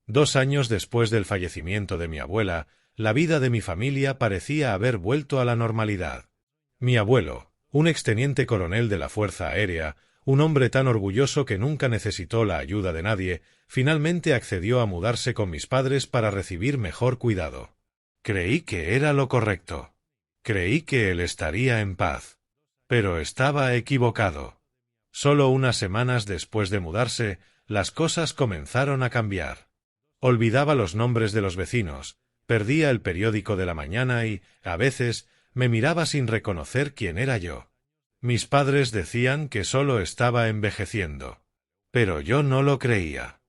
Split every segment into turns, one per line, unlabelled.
2 años después del fallecimiento de mi abuela, la vida de mi familia parecía haber vuelto a la normalidad. Mi abuelo, un exteniente coronel de la Fuerza Aérea, un hombre tan orgulloso que nunca necesitó la ayuda de nadie, finalmente accedió a mudarse con mis padres para recibir mejor cuidado. Creí que era lo correcto. Creí que él estaría en paz. Pero estaba equivocado. Solo unas semanas después de mudarse, las cosas comenzaron a cambiar. Olvidaba los nombres de los vecinos, perdía el periódico de la mañana y, a veces, me miraba sin reconocer quién era yo. Mis padres decían que solo estaba envejeciendo. Pero yo no lo creía.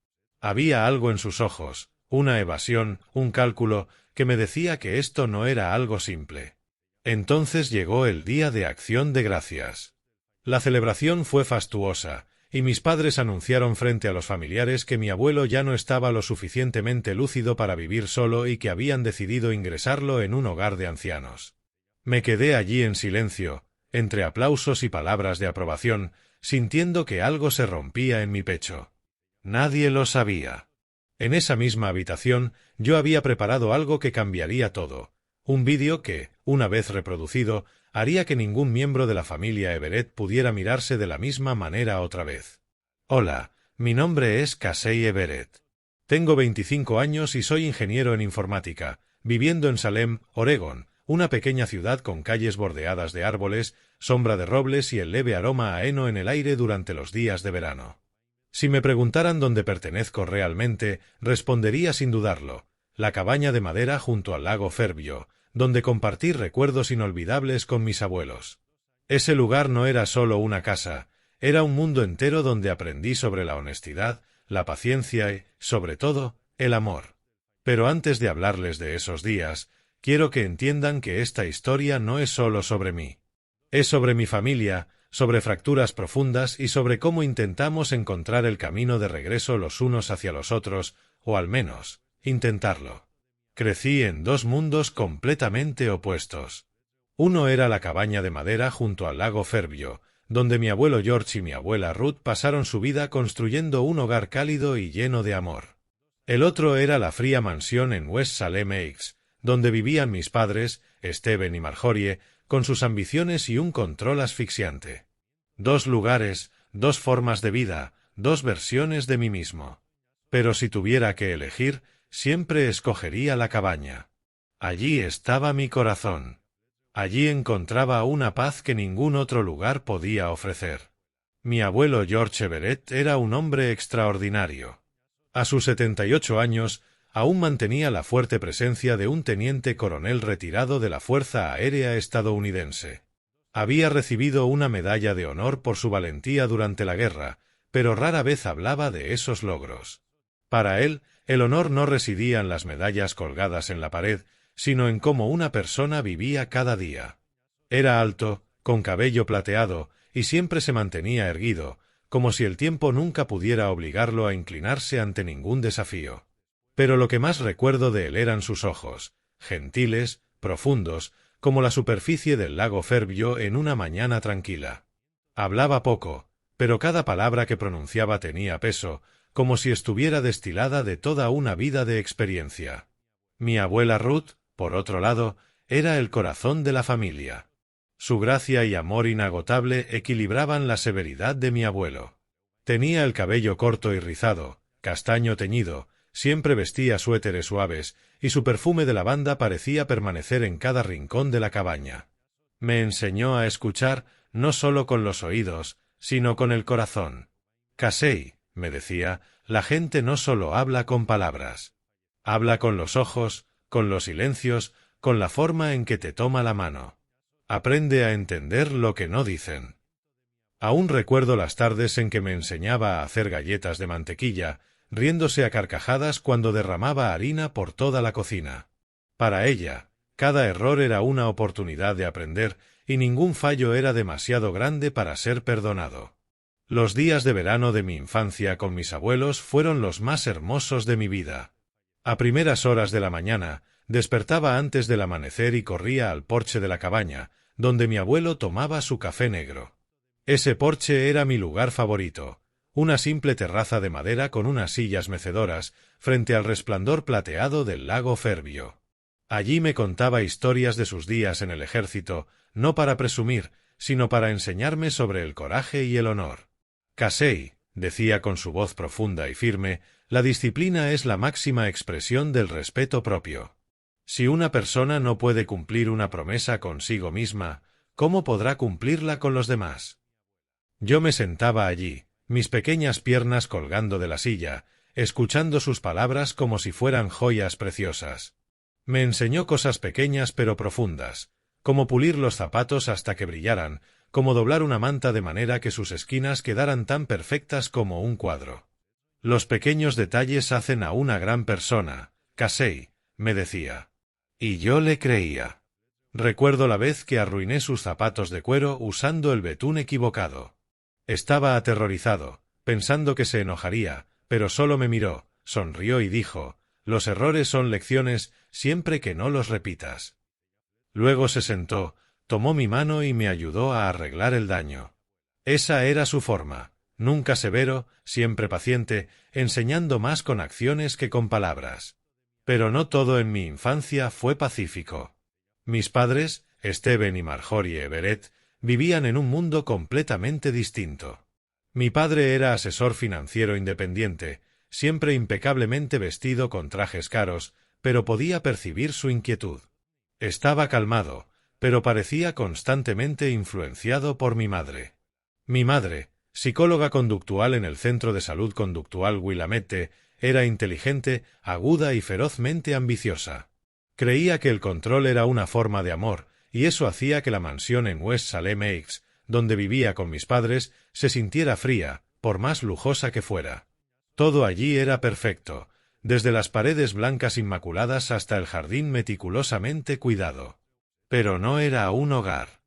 Había algo en sus ojos, una evasión, un cálculo, que me decía que esto no era algo simple. Entonces llegó el Día de Acción de Gracias. La celebración fue fastuosa, y mis padres anunciaron frente a los familiares que mi abuelo ya no estaba lo suficientemente lúcido para vivir solo y que habían decidido ingresarlo en un hogar de ancianos. Me quedé allí en silencio, entre aplausos y palabras de aprobación, sintiendo que algo se rompía en mi pecho. Nadie lo sabía. En esa misma habitación yo había preparado algo que cambiaría todo, un vídeo que, una vez reproducido, haría que ningún miembro de la familia Everett pudiera mirarse de la misma manera otra vez. Hola, mi nombre es Casey Everett. Tengo 25 años y soy ingeniero en informática, viviendo en Salem, Oregón, una pequeña ciudad con calles bordeadas de árboles, sombra de robles y el leve aroma a heno en el aire durante los días de verano. Si me preguntaran dónde pertenezco realmente, respondería sin dudarlo, la cabaña de madera junto al lago Fairview, donde compartí recuerdos inolvidables con mis abuelos. Ese lugar no era solo una casa, era un mundo entero donde aprendí sobre la honestidad, la paciencia y, sobre todo, el amor. Pero antes de hablarles de esos días, quiero que entiendan que esta historia no es solo sobre mí. Es sobre mi familia, sobre fracturas profundas y sobre cómo intentamos encontrar el camino de regreso los unos hacia los otros, o al menos, intentarlo. Crecí en 2 mundos completamente opuestos. Uno era la cabaña de madera junto al lago Fairview, donde mi abuelo George y mi abuela Ruth pasaron su vida construyendo un hogar cálido y lleno de amor. El otro era la fría mansión en West Salem Oaks, donde vivían mis padres, Stephen y Marjorie, con sus ambiciones y un control asfixiante. 2 lugares, 2 formas de vida, 2 versiones de mí mismo. Pero si tuviera que elegir, siempre escogería la cabaña. Allí estaba mi corazón. Allí encontraba una paz que ningún otro lugar podía ofrecer. Mi abuelo George Everett era un hombre extraordinario. A sus 78 años, aún mantenía la fuerte presencia de un teniente coronel retirado de la Fuerza Aérea estadounidense. Había recibido una medalla de honor por su valentía durante la guerra, pero rara vez hablaba de esos logros. Para él, el honor no residía en las medallas colgadas en la pared, sino en cómo una persona vivía cada día. Era alto, con cabello plateado, y siempre se mantenía erguido, como si el tiempo nunca pudiera obligarlo a inclinarse ante ningún desafío. Pero lo que más recuerdo de él eran sus ojos, gentiles, profundos, como la superficie del lago Fairview en una mañana tranquila. Hablaba poco, pero cada palabra que pronunciaba tenía peso, como si estuviera destilada de toda una vida de experiencia. Mi abuela Ruth, por otro lado, era el corazón de la familia. Su gracia y amor inagotable equilibraban la severidad de mi abuelo. Tenía el cabello corto y rizado, castaño teñido, siempre vestía suéteres suaves, y su perfume de lavanda parecía permanecer en cada rincón de la cabaña. Me enseñó a escuchar, no solo con los oídos, sino con el corazón. Casey, me decía, la gente no solo habla con palabras. Habla con los ojos, con los silencios, con la forma en que te toma la mano. Aprende a entender lo que no dicen. Aún recuerdo las tardes en que me enseñaba a hacer galletas de mantequilla, riéndose a carcajadas cuando derramaba harina por toda la cocina. Para ella, cada error era una oportunidad de aprender, y ningún fallo era demasiado grande para ser perdonado. Los días de verano de mi infancia con mis abuelos fueron los más hermosos de mi vida. A primeras horas de la mañana, despertaba antes del amanecer y corría al porche de la cabaña, donde mi abuelo tomaba su café negro. Ese porche era mi lugar favorito, una simple terraza de madera con unas sillas mecedoras, frente al resplandor plateado del lago Fervio. Allí me contaba historias de sus días en el ejército, no para presumir, sino para enseñarme sobre el coraje y el honor. Casey, decía con su voz profunda y firme, la disciplina es la máxima expresión del respeto propio. Si una persona no puede cumplir una promesa consigo misma, ¿cómo podrá cumplirla con los demás? Yo me sentaba allí, mis pequeñas piernas colgando de la silla, escuchando sus palabras como si fueran joyas preciosas. Me enseñó cosas pequeñas pero profundas, como pulir los zapatos hasta que brillaran, como doblar una manta de manera que sus esquinas quedaran tan perfectas como un cuadro. Los pequeños detalles hacen a una gran persona, Casey, me decía. Y yo le creía. Recuerdo la vez que arruiné sus zapatos de cuero usando el betún equivocado. Estaba aterrorizado, pensando que se enojaría, pero solo me miró, sonrió y dijo: «Los errores son lecciones siempre que no los repitas». Luego se sentó, tomó mi mano y me ayudó a arreglar el daño. Esa era su forma, nunca severo, siempre paciente, enseñando más con acciones que con palabras. Pero no todo en mi infancia fue pacífico. Mis padres, Stephen y Marjorie Everett, vivían en un mundo completamente distinto. Mi padre era asesor financiero independiente, siempre impecablemente vestido con trajes caros, pero podía percibir su inquietud. Estaba calmado, pero parecía constantemente influenciado por mi madre. Mi madre, psicóloga conductual en el Centro de Salud Conductual Willamette, era inteligente, aguda y ferozmente ambiciosa. Creía que el control era una forma de amor, y eso hacía que la mansión en West Salem Oaks, donde vivía con mis padres, se sintiera fría, por más lujosa que fuera. Todo allí era perfecto, desde las paredes blancas inmaculadas hasta el jardín meticulosamente cuidado. Pero no era un hogar.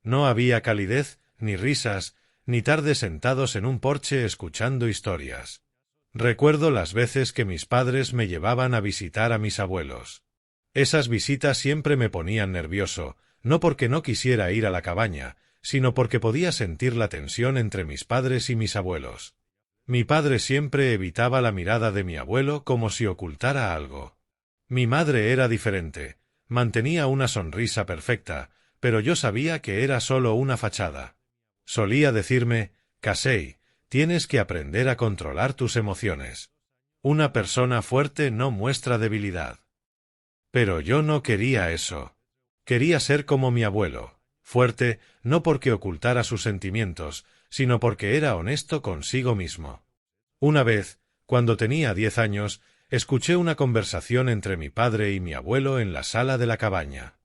No había calidez, ni risas, ni tardes sentados en un porche escuchando historias. Recuerdo las veces que mis padres me llevaban a visitar a mis abuelos. Esas visitas siempre me ponían nervioso, no porque no quisiera ir a la cabaña, sino porque podía sentir la tensión entre mis padres y mis abuelos. Mi padre siempre evitaba la mirada de mi abuelo como si ocultara algo. Mi madre era diferente, mantenía una sonrisa perfecta, pero yo sabía que era solo una fachada. Solía decirme: «Casey, tienes que aprender a controlar tus emociones. Una persona fuerte no muestra debilidad». Pero yo no quería eso. Quería ser como mi abuelo, fuerte, no porque ocultara sus sentimientos, sino porque era honesto consigo mismo. Una vez, cuando tenía 10 años, escuché una conversación entre mi padre y mi abuelo en la sala de la cabaña.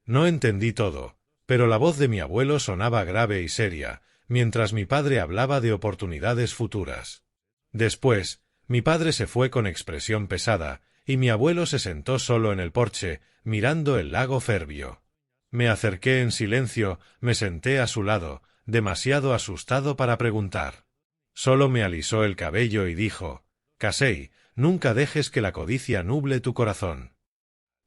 No entendí todo, pero la voz de mi abuelo sonaba grave y seria, mientras mi padre hablaba de oportunidades futuras. Después, mi padre se fue con expresión pesada, y mi abuelo se sentó solo en el porche, mirando el lago Fervio. Me acerqué en silencio, me senté a su lado, demasiado asustado para preguntar. Solo me alisó el cabello y dijo: «Casey, nunca dejes que la codicia nuble tu corazón».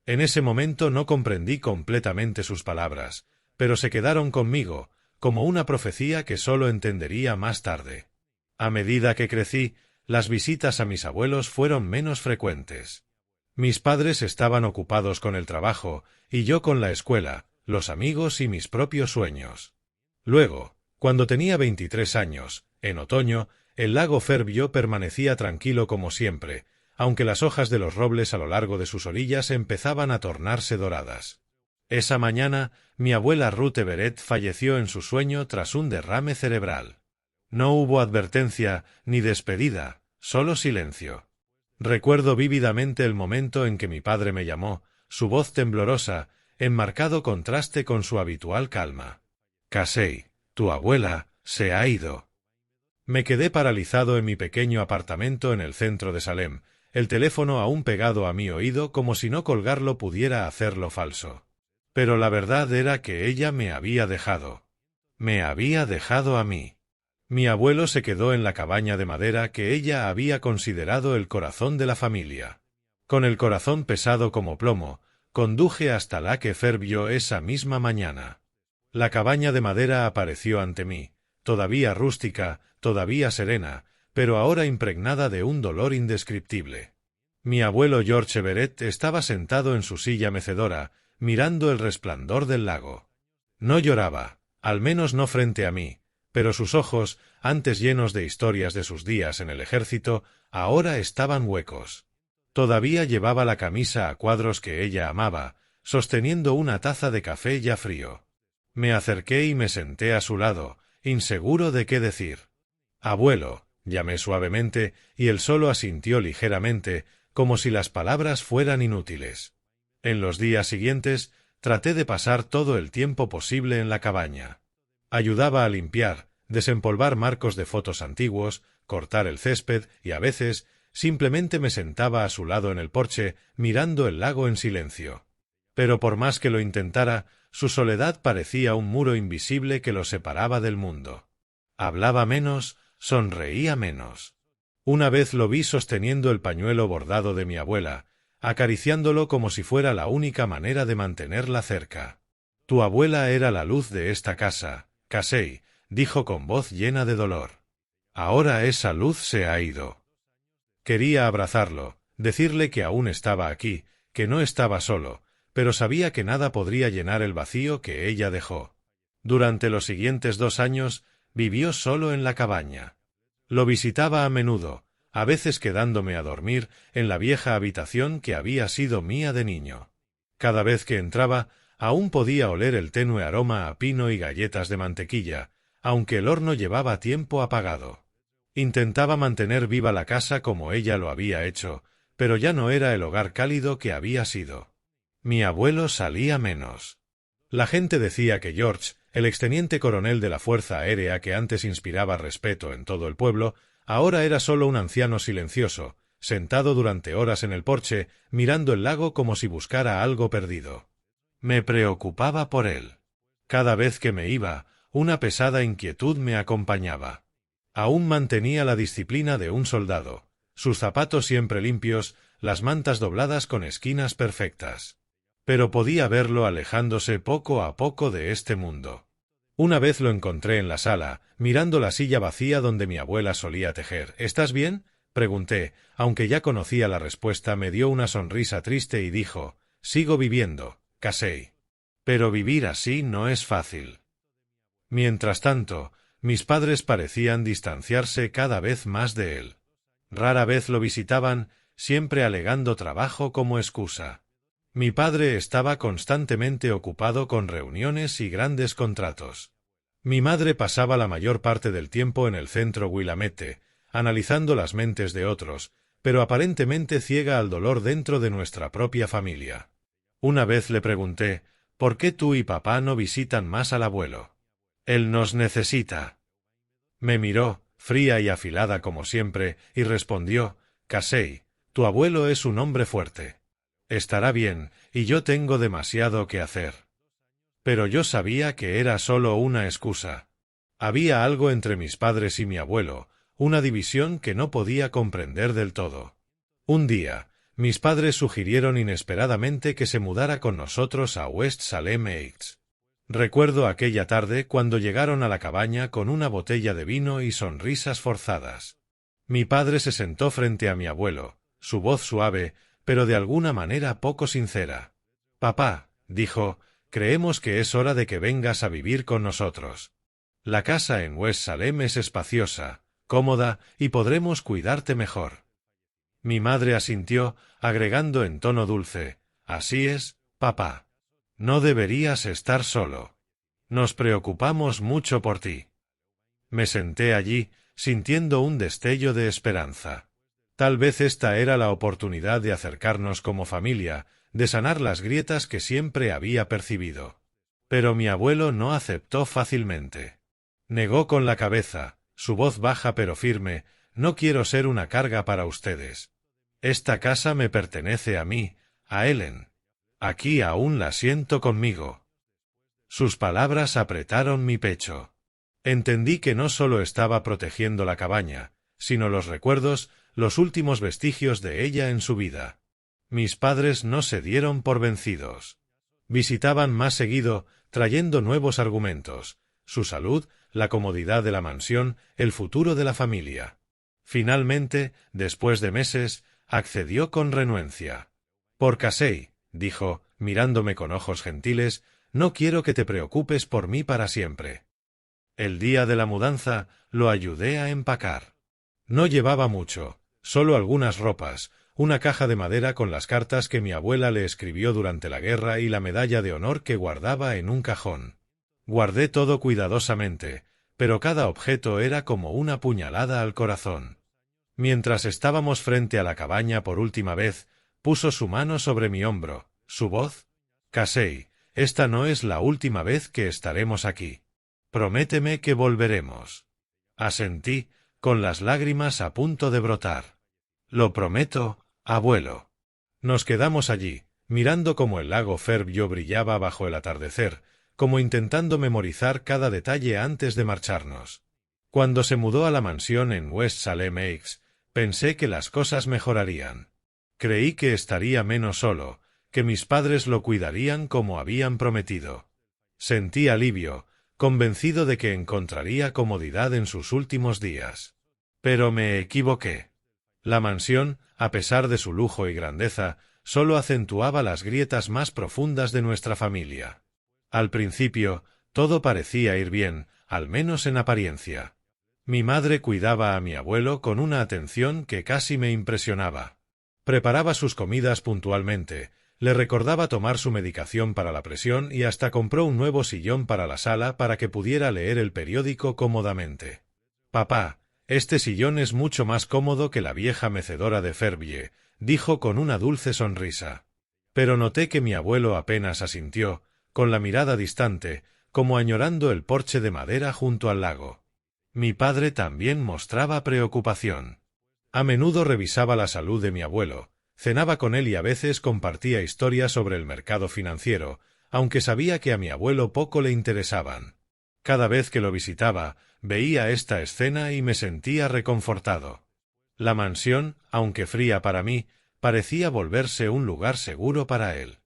En ese momento no comprendí completamente sus palabras, pero se quedaron conmigo, como una profecía que solo entendería más tarde. A medida que crecí, las visitas a mis abuelos fueron menos frecuentes. Mis padres estaban ocupados con el trabajo, y yo con la escuela, los amigos y mis propios sueños. Luego, cuando tenía 23 años, en otoño, el lago Fervio permanecía tranquilo como siempre, aunque las hojas de los robles a lo largo de sus orillas empezaban a tornarse doradas. Esa mañana, mi abuela Ruth Everett falleció en su sueño tras un derrame cerebral. No hubo advertencia ni despedida, solo silencio. Recuerdo vívidamente el momento en que mi padre me llamó, su voz temblorosa, en marcado contraste con su habitual calma. «Casey, tu abuela se ha ido». Me quedé paralizado en mi pequeño apartamento en el centro de Salem, el teléfono aún pegado a mi oído como si no colgarlo pudiera hacerlo falso. Pero la verdad era que ella me había dejado. Me había dejado a mí. Mi abuelo se quedó en la cabaña de madera que ella había considerado el corazón de la familia. Con el corazón pesado como plomo, conduje hasta Lake Fervio esa misma mañana. La cabaña de madera apareció ante mí, todavía rústica, todavía serena, pero ahora impregnada de un dolor indescriptible. Mi abuelo George Everett estaba sentado en su silla mecedora, mirando el resplandor del lago. No lloraba, al menos no frente a mí, pero sus ojos, antes llenos de historias de sus días en el ejército, ahora estaban huecos. Todavía llevaba la camisa a cuadros que ella amaba, sosteniendo una taza de café ya frío. Me acerqué y me senté a su lado, inseguro de qué decir. «Abuelo», llamé suavemente, y él solo asintió ligeramente, como si las palabras fueran inútiles. En los días siguientes, traté de pasar todo el tiempo posible en la cabaña. Ayudaba a limpiar, desempolvar marcos de fotos antiguos, cortar el césped y, a veces, simplemente me sentaba a su lado en el porche, mirando el lago en silencio. Pero por más que lo intentara, su soledad parecía un muro invisible que lo separaba del mundo. Hablaba menos, sonreía menos. Una vez lo vi sosteniendo el pañuelo bordado de mi abuela, acariciándolo como si fuera la única manera de mantenerla cerca. «Tu abuela era la luz de esta casa, Casey», dijo con voz llena de dolor. «Ahora esa luz se ha ido». Quería abrazarlo, decirle que aún estaba aquí, que no estaba solo, pero sabía que nada podría llenar el vacío que ella dejó. Durante los siguientes 2 años, vivió solo en la cabaña. Lo visitaba a menudo, a veces quedándome a dormir en la vieja habitación que había sido mía de niño. Cada vez que entraba, aún podía oler el tenue aroma a pino y galletas de mantequilla, aunque el horno llevaba tiempo apagado. Intentaba mantener viva la casa como ella lo había hecho, pero ya no era el hogar cálido que había sido. Mi abuelo salía menos. La gente decía que George, el exteniente coronel de la Fuerza Aérea que antes inspiraba respeto en todo el pueblo, ahora era solo un anciano silencioso, sentado durante horas en el porche, mirando el lago como si buscara algo perdido. Me preocupaba por él. Cada vez que me iba, una pesada inquietud me acompañaba. Aún mantenía la disciplina de un soldado, sus zapatos siempre limpios, las mantas dobladas con esquinas perfectas. Pero podía verlo alejándose poco a poco de este mundo. Una vez lo encontré en la sala, mirando la silla vacía donde mi abuela solía tejer. «¿Estás bien?», pregunté, aunque ya conocía la respuesta. Me dio una sonrisa triste y dijo: «Sigo viviendo, Casey. Pero vivir así no es fácil». Mientras tanto, mis padres parecían distanciarse cada vez más de él. Rara vez lo visitaban, siempre alegando trabajo como excusa. Mi padre estaba constantemente ocupado con reuniones y grandes contratos. Mi madre pasaba la mayor parte del tiempo en el centro Willamette, analizando las mentes de otros, pero aparentemente ciega al dolor dentro de nuestra propia familia. Una vez le pregunté: «¿Por qué tú y papá no visitan más al abuelo? Él nos necesita». Me miró, fría y afilada como siempre, y respondió: «Casey, tu abuelo es un hombre fuerte. Estará bien, y yo tengo demasiado que hacer». Pero yo sabía que era solo una excusa. Había algo entre mis padres y mi abuelo, una división que no podía comprender del todo. Un día, mis padres sugirieron inesperadamente que se mudara con nosotros a West Salem Heights. Recuerdo aquella tarde cuando llegaron a la cabaña con una botella de vino y sonrisas forzadas. Mi padre se sentó frente a mi abuelo, su voz suave, pero de alguna manera poco sincera. «Papá», dijo, «creemos que es hora de que vengas a vivir con nosotros. La casa en West Salem es espaciosa, cómoda, y podremos cuidarte mejor». Mi madre asintió, agregando en tono dulce: «Así es, papá. No deberías estar solo. Nos preocupamos mucho por ti». Me senté allí, sintiendo un destello de esperanza. Tal vez esta era la oportunidad de acercarnos como familia, de sanar las grietas que siempre había percibido. Pero mi abuelo no aceptó fácilmente. Negó con la cabeza, su voz baja pero firme: «No quiero ser una carga para ustedes. Esta casa me pertenece a mí, a Ellen. Aquí aún la siento conmigo». Sus palabras apretaron mi pecho. Entendí que no solo estaba protegiendo la cabaña, sino los recuerdos, los últimos vestigios de ella en su vida. Mis padres no se dieron por vencidos. Visitaban más seguido, trayendo nuevos argumentos: su salud, la comodidad de la mansión, el futuro de la familia. Finalmente, después de meses, accedió con renuencia. «Por Casey», dijo, mirándome con ojos gentiles, «no quiero que te preocupes por mí para siempre». El día de la mudanza, lo ayudé a empacar. No llevaba mucho, solo algunas ropas, una caja de madera con las cartas que mi abuela le escribió durante la guerra y la medalla de honor que guardaba en un cajón. Guardé todo cuidadosamente, pero cada objeto era como una puñalada al corazón. Mientras estábamos frente a la cabaña por última vez, puso su mano sobre mi hombro, su voz: «Casey, esta no es la última vez que estaremos aquí. Prométeme que volveremos». Asentí, con las lágrimas a punto de brotar. «Lo prometo, abuelo». Nos quedamos allí, mirando cómo el lago Fairview brillaba bajo el atardecer, como intentando memorizar cada detalle antes de marcharnos. Cuando se mudó a la mansión en West Salem Oaks, pensé que las cosas mejorarían. Creí que estaría menos solo, que mis padres lo cuidarían como habían prometido. Sentí alivio, convencido de que encontraría comodidad en sus últimos días. Pero me equivoqué. La mansión, a pesar de su lujo y grandeza, solo acentuaba las grietas más profundas de nuestra familia. Al principio, todo parecía ir bien, al menos en apariencia. Mi madre cuidaba a mi abuelo con una atención que casi me impresionaba. Preparaba sus comidas puntualmente, le recordaba tomar su medicación para la presión y hasta compró un nuevo sillón para la sala para que pudiera leer el periódico cómodamente. «Papá, este sillón es mucho más cómodo que la vieja mecedora de Fairview», dijo con una dulce sonrisa. Pero noté que mi abuelo apenas asintió, con la mirada distante, como añorando el porche de madera junto al lago. Mi padre también mostraba preocupación. A menudo revisaba la salud de mi abuelo, cenaba con él y a veces compartía historias sobre el mercado financiero, aunque sabía que a mi abuelo poco le interesaban. Cada vez que lo visitaba, veía esta escena y me sentía reconfortado. La mansión, aunque fría para mí, parecía volverse un lugar seguro para él.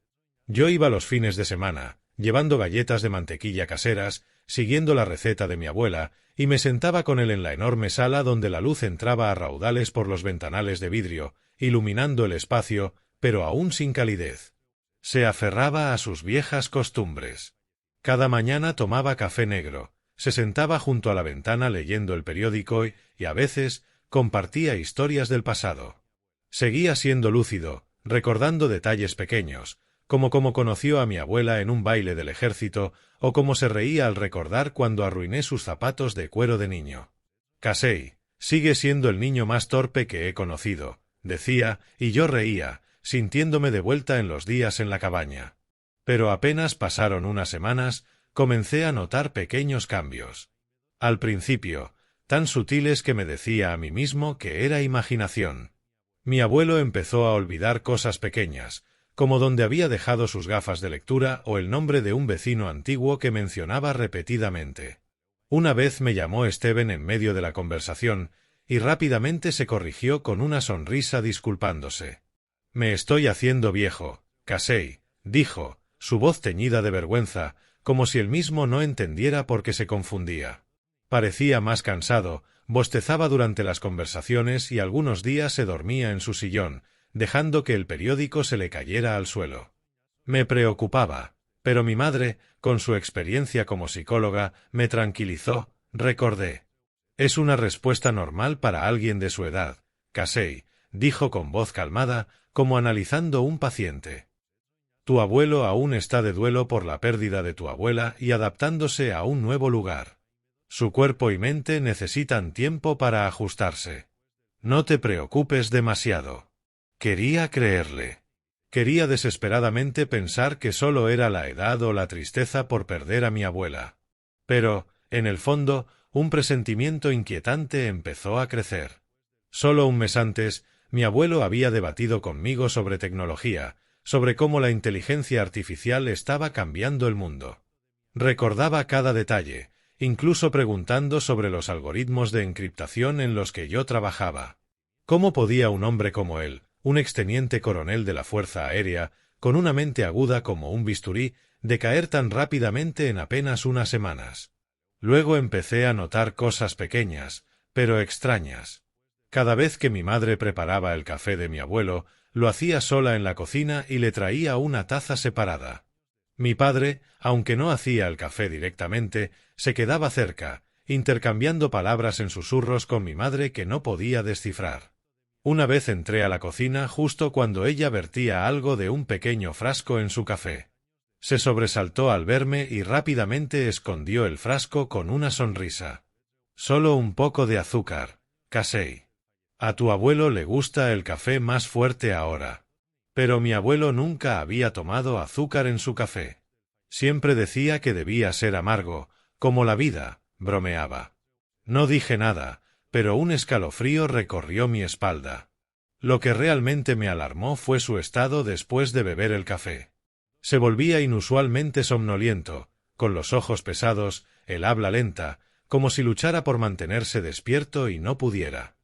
Yo iba los fines de semana, llevando galletas de mantequilla caseras, siguiendo la receta de mi abuela, y me sentaba con él en la enorme sala donde la luz entraba a raudales por los ventanales de vidrio, iluminando el espacio, pero aún sin calidez. Se aferraba a sus viejas costumbres. Cada mañana tomaba café negro, se sentaba junto a la ventana leyendo el periódico y, a veces, compartía historias del pasado. Seguía siendo lúcido, recordando detalles pequeños, como cómo conoció a mi abuela en un baile del ejército, o cómo se reía al recordar cuando arruiné sus zapatos de cuero de niño. «Casey, sigue siendo el niño más torpe que he conocido», decía, y yo reía, sintiéndome de vuelta en los días en la cabaña. Pero apenas pasaron unas semanas, comencé a notar pequeños cambios. Al principio, tan sutiles que me decía a mí mismo que era imaginación. Mi abuelo empezó a olvidar cosas pequeñas, como dónde había dejado sus gafas de lectura o el nombre de un vecino antiguo que mencionaba repetidamente. Una vez me llamó Steven en medio de la conversación, y rápidamente se corrigió con una sonrisa disculpándose. «Me estoy haciendo viejo, Casey», dijo, su voz teñida de vergüenza, como si él mismo no entendiera por qué se confundía. Parecía más cansado, bostezaba durante las conversaciones y algunos días se dormía en su sillón, dejando que el periódico se le cayera al suelo. Me preocupaba, pero mi madre, con su experiencia como psicóloga, me tranquilizó, recordé. «Es una respuesta normal para alguien de su edad, Casey», dijo con voz calmada, como analizando un paciente. «Tu abuelo aún está de duelo por la pérdida de tu abuela y adaptándose a un nuevo lugar. Su cuerpo y mente necesitan tiempo para ajustarse. No te preocupes demasiado». Quería creerle. Quería desesperadamente pensar que solo era la edad o la tristeza por perder a mi abuela. Pero, en el fondo, un presentimiento inquietante empezó a crecer. Solo un mes antes, mi abuelo había debatido conmigo sobre tecnología, sobre cómo la inteligencia artificial estaba cambiando el mundo. Recordaba cada detalle, incluso preguntando sobre los algoritmos de encriptación en los que yo trabajaba. ¿Cómo podía un hombre como él, un exteniente coronel de la Fuerza Aérea, con una mente aguda como un bisturí, decaer tan rápidamente en apenas unas semanas? Luego empecé a notar cosas pequeñas, pero extrañas. Cada vez que mi madre preparaba el café de mi abuelo, lo hacía sola en la cocina y le traía una taza separada. Mi padre, aunque no hacía el café directamente, se quedaba cerca, intercambiando palabras en susurros con mi madre que no podía descifrar. Una vez entré a la cocina justo cuando ella vertía algo de un pequeño frasco en su café. Se sobresaltó al verme y rápidamente escondió el frasco con una sonrisa. «Solo un poco de azúcar, Casey. A tu abuelo le gusta el café más fuerte ahora». Pero mi abuelo nunca había tomado azúcar en su café. Siempre decía que debía ser amargo, como la vida, bromeaba. No dije nada, pero un escalofrío recorrió mi espalda. Lo que realmente me alarmó fue su estado después de beber el café. Se volvía inusualmente somnoliento, con los ojos pesados, el habla lenta, como si luchara por mantenerse despierto y no pudiera.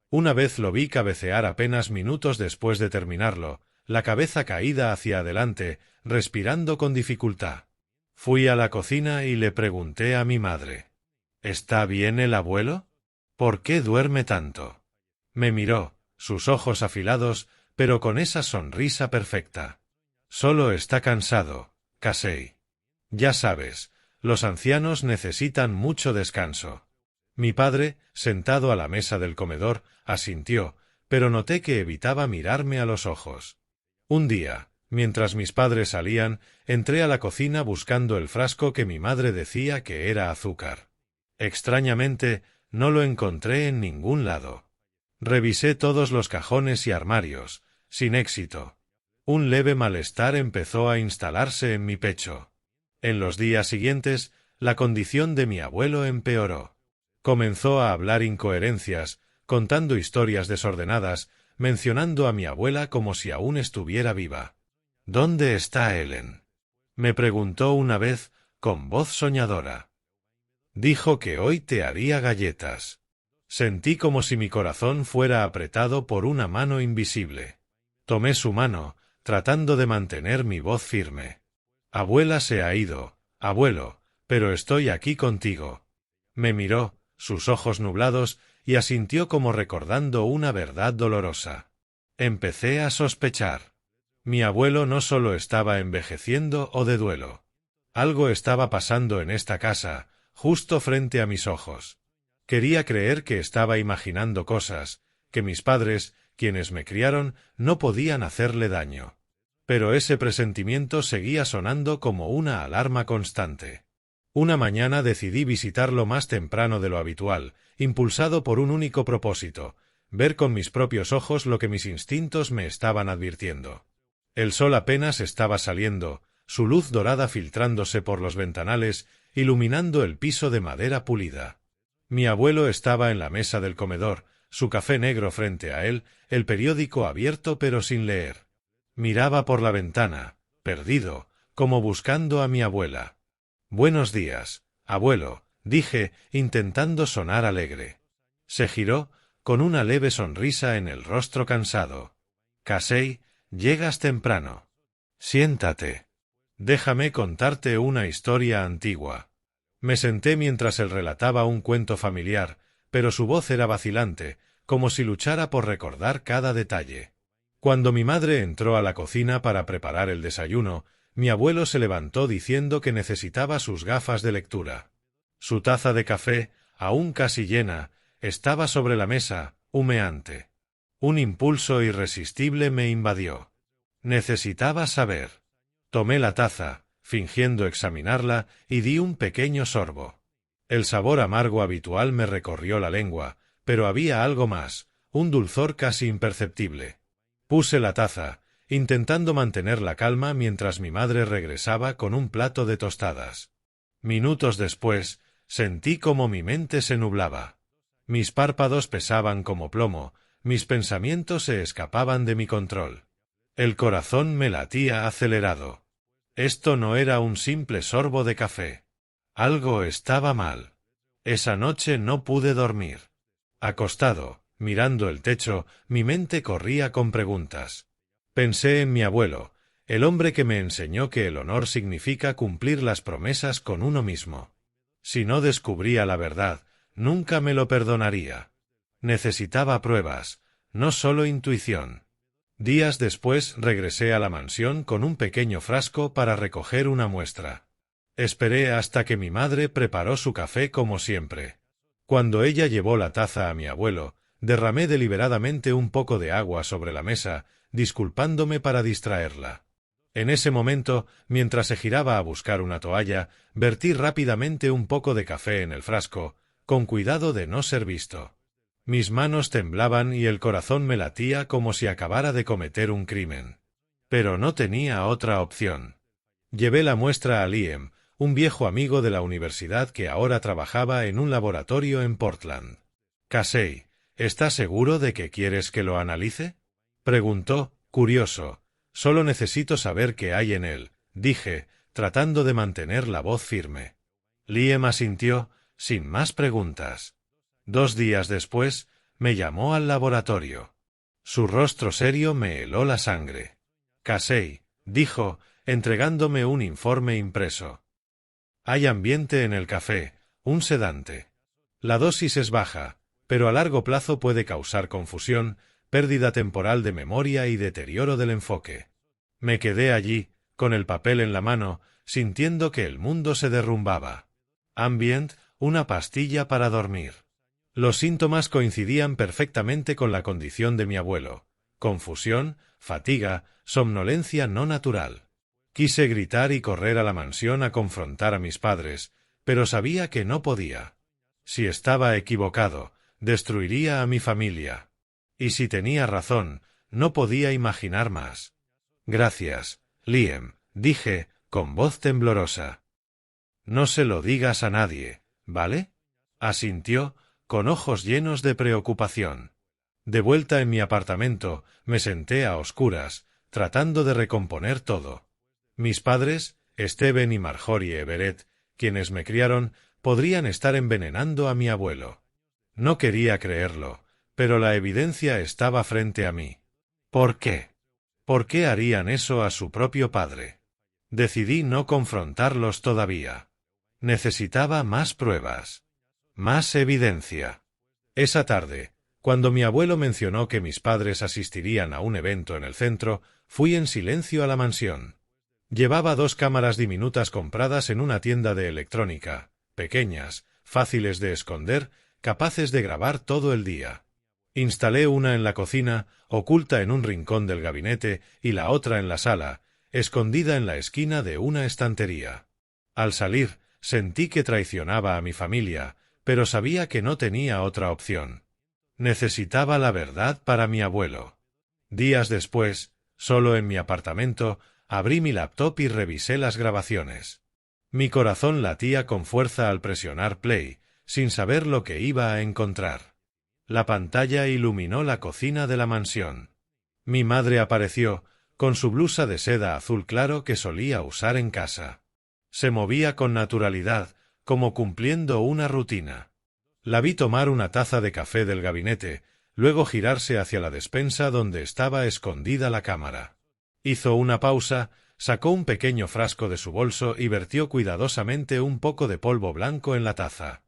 Una vez lo vi cabecear apenas minutos después de terminarlo, la cabeza caída hacia adelante, respirando con dificultad. Fui a la cocina y le pregunté a mi madre: «¿Está bien el abuelo? ¿Por qué duerme tanto?». Me miró, sus ojos afilados, pero con esa sonrisa perfecta. «Solo está cansado, Casey. Ya sabes, los ancianos necesitan mucho descanso». Mi padre, sentado a la mesa del comedor, asintió, pero noté que evitaba mirarme a los ojos. Un día, mientras mis padres salían, entré a la cocina buscando el frasco que mi madre decía que era azúcar. Extrañamente, no lo encontré en ningún lado. Revisé todos los cajones y armarios, sin éxito. Un leve malestar empezó a instalarse en mi pecho. En los días siguientes, la condición de mi abuelo empeoró. Comenzó a hablar incoherencias, contando historias desordenadas, mencionando a mi abuela como si aún estuviera viva. «¿Dónde está Ellen?», me preguntó una vez, con voz soñadora. «Dijo que hoy te haría galletas». Sentí como si mi corazón fuera apretado por una mano invisible. Tomé su mano, tratando de mantener mi voz firme. «Abuela se ha ido, abuelo, pero estoy aquí contigo». Me miró, sus ojos nublados, y asintió como recordando una verdad dolorosa. Empecé a sospechar. Mi abuelo no solo estaba envejeciendo o de duelo. Algo estaba pasando en esta casa, justo frente a mis ojos. Quería creer que estaba imaginando cosas, que mis padres, quienes me criaron, no podían hacerle daño. Pero ese presentimiento seguía sonando como una alarma constante. Una mañana decidí visitarlo más temprano de lo habitual, impulsado por un único propósito: ver con mis propios ojos lo que mis instintos me estaban advirtiendo. El sol apenas estaba saliendo, su luz dorada filtrándose por los ventanales, iluminando el piso de madera pulida. Mi abuelo estaba en la mesa del comedor, su café negro frente a él, el periódico abierto pero sin leer. Miraba por la ventana, perdido, como buscando a mi abuela. «Buenos días, abuelo», dije, intentando sonar alegre. Se giró, con una leve sonrisa en el rostro cansado. «Casey, llegas temprano. Siéntate. Déjame contarte una historia antigua». Me senté mientras él relataba un cuento familiar, pero su voz era vacilante, como si luchara por recordar cada detalle. Cuando mi madre entró a la cocina para preparar el desayuno, mi abuelo se levantó diciendo que necesitaba sus gafas de lectura. Su taza de café, aún casi llena, estaba sobre la mesa, humeante. Un impulso irresistible me invadió. Necesitaba saber. Tomé la taza, fingiendo examinarla, y di un pequeño sorbo. El sabor amargo habitual me recorrió la lengua, pero había algo más, un dulzor casi imperceptible. Puse la taza, intentando mantener la calma mientras mi madre regresaba con un plato de tostadas. Minutos después, sentí como mi mente se nublaba. Mis párpados pesaban como plomo, mis pensamientos se escapaban de mi control. El corazón me latía acelerado. Esto no era un simple sorbo de café. Algo estaba mal. Esa noche no pude dormir. Acostado, mirando el techo, mi mente corría con preguntas. Pensé en mi abuelo, el hombre que me enseñó que el honor significa cumplir las promesas con uno mismo. Si no descubría la verdad, nunca me lo perdonaría. Necesitaba pruebas, no solo intuición. Días después regresé a la mansión con un pequeño frasco para recoger una muestra. Esperé hasta que mi madre preparó su café como siempre. Cuando ella llevó la taza a mi abuelo, derramé deliberadamente un poco de agua sobre la mesa, disculpándome para distraerla. En ese momento, mientras se giraba a buscar una toalla, vertí rápidamente un poco de café en el frasco, con cuidado de no ser visto. Mis manos temblaban y el corazón me latía como si acabara de cometer un crimen. Pero no tenía otra opción. Llevé la muestra a Liam, un viejo amigo de la universidad que ahora trabajaba en un laboratorio en Portland. Casey, ¿estás seguro de que quieres que lo analice? Preguntó, curioso. Solo necesito saber qué hay en él, dije, tratando de mantener la voz firme. Liam asintió, sin más preguntas. 2 días después, me llamó al laboratorio. Su rostro serio me heló la sangre. Casey, dijo, entregándome un informe impreso. Hay ambiente en el café, un sedante. La dosis es baja, pero a largo plazo puede causar confusión, pérdida temporal de memoria y deterioro del enfoque. Me quedé allí, con el papel en la mano, sintiendo que el mundo se derrumbaba. Ambient, una pastilla para dormir. Los síntomas coincidían perfectamente con la condición de mi abuelo: confusión, fatiga, somnolencia no natural. Quise gritar y correr a la mansión a confrontar a mis padres, pero sabía que no podía. Si estaba equivocado, destruiría a mi familia. Y si tenía razón, no podía imaginar más. Gracias, Liam, dije, con voz temblorosa. No se lo digas a nadie, ¿vale? Asintió, con ojos llenos de preocupación. De vuelta en mi apartamento, me senté a oscuras, tratando de recomponer todo. Mis padres, Steven y Marjorie Everett, quienes me criaron, podrían estar envenenando a mi abuelo. No quería creerlo, pero la evidencia estaba frente a mí. ¿Por qué? ¿Por qué harían eso a su propio padre? Decidí no confrontarlos todavía. Necesitaba más pruebas. Más evidencia. Esa tarde, cuando mi abuelo mencionó que mis padres asistirían a un evento en el centro, fui en silencio a la mansión. Llevaba 2 cámaras diminutas compradas en una tienda de electrónica, pequeñas, fáciles de esconder, capaces de grabar todo el día. Instalé una en la cocina, oculta en un rincón del gabinete, y la otra en la sala, escondida en la esquina de una estantería. Al salir, sentí que traicionaba a mi familia, pero sabía que no tenía otra opción. Necesitaba la verdad para mi abuelo. Días después, solo en mi apartamento, abrí mi laptop y revisé las grabaciones. Mi corazón latía con fuerza al presionar play, sin saber lo que iba a encontrar. La pantalla iluminó la cocina de la mansión. Mi madre apareció, con su blusa de seda azul claro que solía usar en casa. Se movía con naturalidad, como cumpliendo una rutina. La vi tomar una taza de café del gabinete, luego girarse hacia la despensa donde estaba escondida la cámara. Hizo una pausa, sacó un pequeño frasco de su bolso y vertió cuidadosamente un poco de polvo blanco en la taza.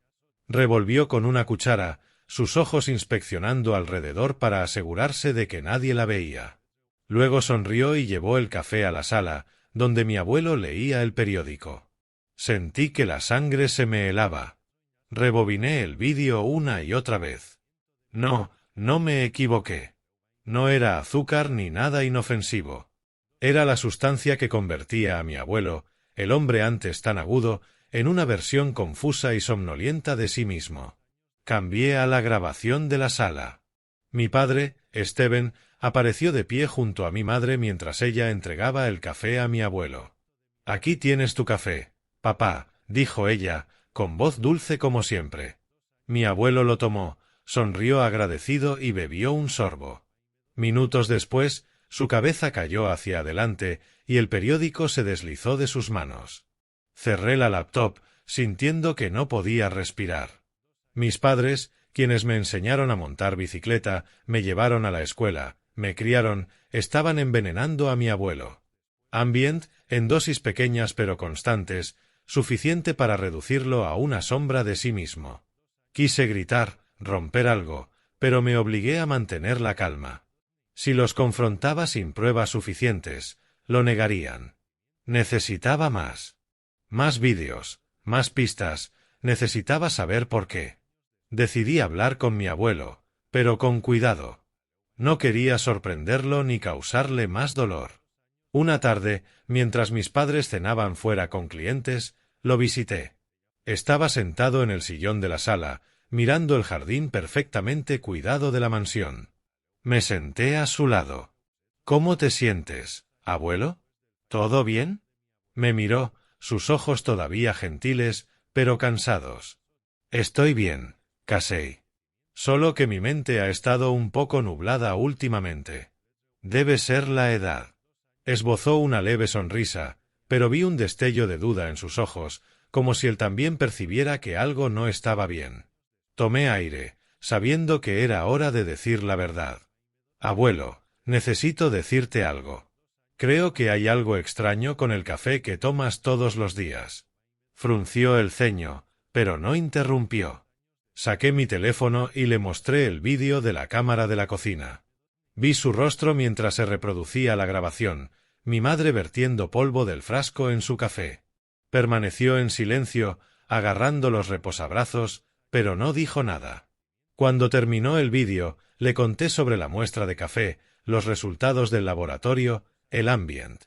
Revolvió con una cuchara, sus ojos inspeccionando alrededor para asegurarse de que nadie la veía. Luego sonrió y llevó el café a la sala, donde mi abuelo leía el periódico. Sentí que la sangre se me helaba. Rebobiné el vídeo una y otra vez. No me equivoqué. No era azúcar ni nada inofensivo. Era la sustancia que convertía a mi abuelo, el hombre antes tan agudo, en una versión confusa y somnolienta de sí mismo. Cambié a la grabación de la sala. Mi padre, Steven, apareció de pie junto a mi madre mientras ella entregaba el café a mi abuelo. «Aquí tienes tu café, papá», dijo ella, con voz dulce como siempre. Mi abuelo lo tomó, sonrió agradecido y bebió un sorbo. Minutos después, su cabeza cayó hacia adelante y el periódico se deslizó de sus manos. Cerré la laptop, sintiendo que no podía respirar. Mis padres, quienes me enseñaron a montar bicicleta, me llevaron a la escuela, me criaron, estaban envenenando a mi abuelo. Ambient, en dosis pequeñas pero constantes, suficiente para reducirlo a una sombra de sí mismo. Quise gritar, romper algo, pero me obligué a mantener la calma. Si los confrontaba sin pruebas suficientes, lo negarían. Necesitaba más. Más vídeos, más pistas, necesitaba saber por qué. Decidí hablar con mi abuelo, pero con cuidado. No quería sorprenderlo ni causarle más dolor. Una tarde, mientras mis padres cenaban fuera con clientes, lo visité. Estaba sentado en el sillón de la sala, mirando el jardín perfectamente cuidado de la mansión. Me senté a su lado. —¿Cómo te sientes, abuelo? ¿Todo bien? Me miró, sus ojos todavía gentiles, pero cansados. —Estoy bien, Casey. Solo que mi mente ha estado un poco nublada últimamente. Debe ser la edad. Esbozó una leve sonrisa, pero vi un destello de duda en sus ojos, como si él también percibiera que algo no estaba bien. Tomé aire, sabiendo que era hora de decir la verdad. —Abuelo, necesito decirte algo. Creo que hay algo extraño con el café que tomas todos los días. Frunció el ceño, pero no interrumpió. Saqué mi teléfono y le mostré el vídeo de la cámara de la cocina. Vi su rostro mientras se reproducía la grabación, mi madre vertiendo polvo del frasco en su café. Permaneció en silencio, agarrando los reposabrazos, pero no dijo nada. Cuando terminó el vídeo, le conté sobre la muestra de café, los resultados del laboratorio, el ambient.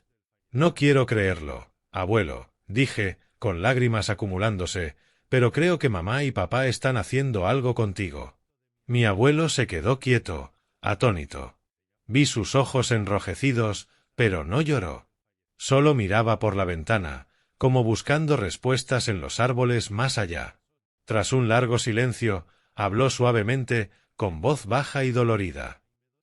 —No quiero creerlo, abuelo —dije, con lágrimas acumulándose—, pero creo que mamá y papá están haciendo algo contigo. Mi abuelo se quedó quieto, atónito. Vi sus ojos enrojecidos, pero no lloró. Solo miraba por la ventana, como buscando respuestas en los árboles más allá. Tras un largo silencio, habló suavemente, con voz baja y dolorida.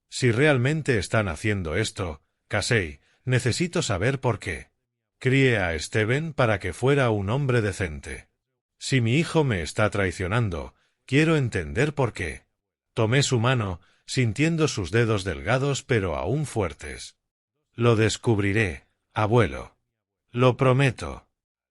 —Si realmente están haciendo esto, Casey, necesito saber por qué. Crié a Steven para que fuera un hombre decente. Si mi hijo me está traicionando, quiero entender por qué. Tomé su mano, sintiendo sus dedos delgados pero aún fuertes. —Lo descubriré, abuelo. Lo prometo.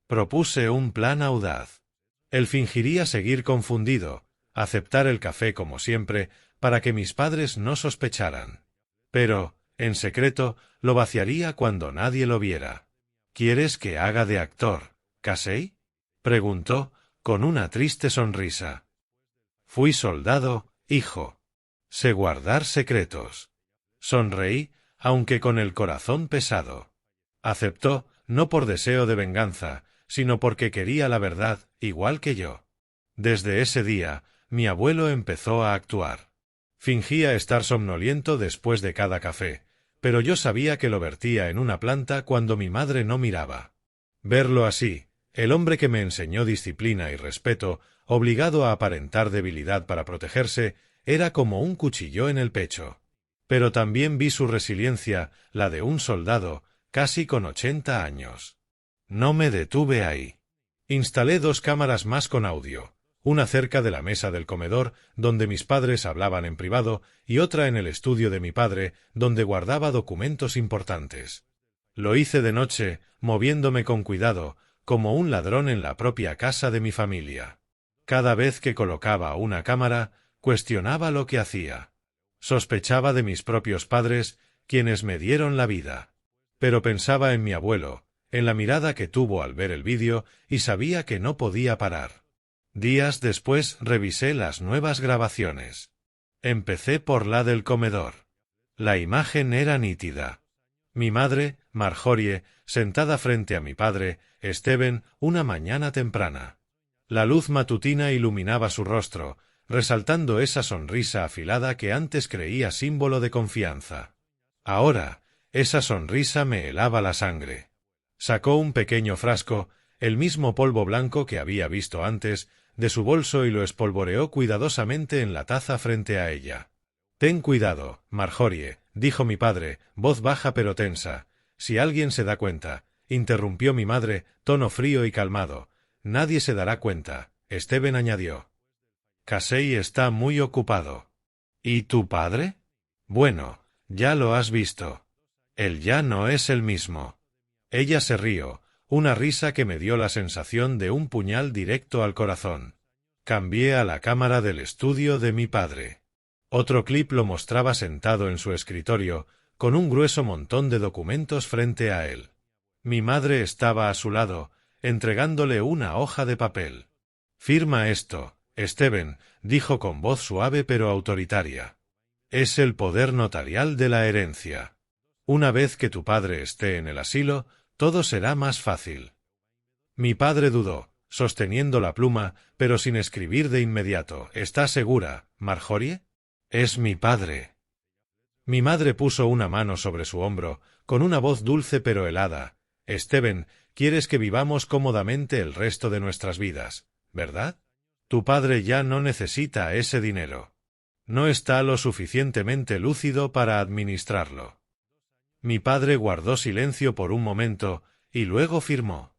Propuse un plan audaz. Él fingiría seguir confundido, aceptar el café como siempre, para que mis padres no sospecharan. Pero, en secreto, lo vaciaría cuando nadie lo viera. —¿Quieres que haga de actor, Casey? —preguntó, con una triste sonrisa. Fui soldado, hijo. Sé guardar secretos. Sonreí, aunque con el corazón pesado. Aceptó, no por deseo de venganza, sino porque quería la verdad, igual que yo. Desde ese día, mi abuelo empezó a actuar. Fingía estar somnoliento después de cada café, pero yo sabía que lo vertía en una planta cuando mi madre no miraba. Verlo así, el hombre que me enseñó disciplina y respeto, obligado a aparentar debilidad para protegerse, era como un cuchillo en el pecho. Pero también vi su resiliencia, la de un soldado, casi con 80 años. No me detuve ahí. Instalé 2 cámaras más con audio, una cerca de la mesa del comedor, donde mis padres hablaban en privado, y otra en el estudio de mi padre, donde guardaba documentos importantes. Lo hice de noche, moviéndome con cuidado, como un ladrón en la propia casa de mi familia. Cada vez que colocaba una cámara, cuestionaba lo que hacía. Sospechaba de mis propios padres, quienes me dieron la vida. Pero pensaba en mi abuelo, en la mirada que tuvo al ver el vídeo, y sabía que no podía parar. Días después revisé las nuevas grabaciones. Empecé por la del comedor. La imagen era nítida. Mi madre, Marjorie, sentada frente a mi padre, Steven, una mañana temprana. La luz matutina iluminaba su rostro, resaltando esa sonrisa afilada que antes creía símbolo de confianza. Ahora, esa sonrisa me helaba la sangre. Sacó un pequeño frasco, el mismo polvo blanco que había visto antes, de su bolso y lo espolvoreó cuidadosamente en la taza frente a ella. —Ten cuidado, Marjorie —dijo mi padre, voz baja pero tensa—. Si alguien se da cuenta —interrumpió mi madre, tono frío y calmado—. Nadie se dará cuenta —Steven añadió. Casey está muy ocupado. ¿Y tu padre? Bueno, ya lo has visto. Él ya no es el mismo. Ella se rió, una risa que me dio la sensación de un puñal directo al corazón. Cambié a la cámara del estudio de mi padre. Otro clip lo mostraba sentado en su escritorio, con un grueso montón de documentos frente a él. Mi madre estaba a su lado, entregándole una hoja de papel. «Firma esto, Steven», dijo con voz suave pero autoritaria. «Es el poder notarial de la herencia. Una vez que tu padre esté en el asilo, todo será más fácil». Mi padre dudó, sosteniendo la pluma, pero sin escribir de inmediato. «¿Estás segura, Marjorie?» «Es mi padre». Mi madre puso una mano sobre su hombro, con una voz dulce pero helada. «Steven, quieres que vivamos cómodamente el resto de nuestras vidas, ¿verdad? Tu padre ya no necesita ese dinero. No está lo suficientemente lúcido para administrarlo». Mi padre guardó silencio por un momento, y luego firmó.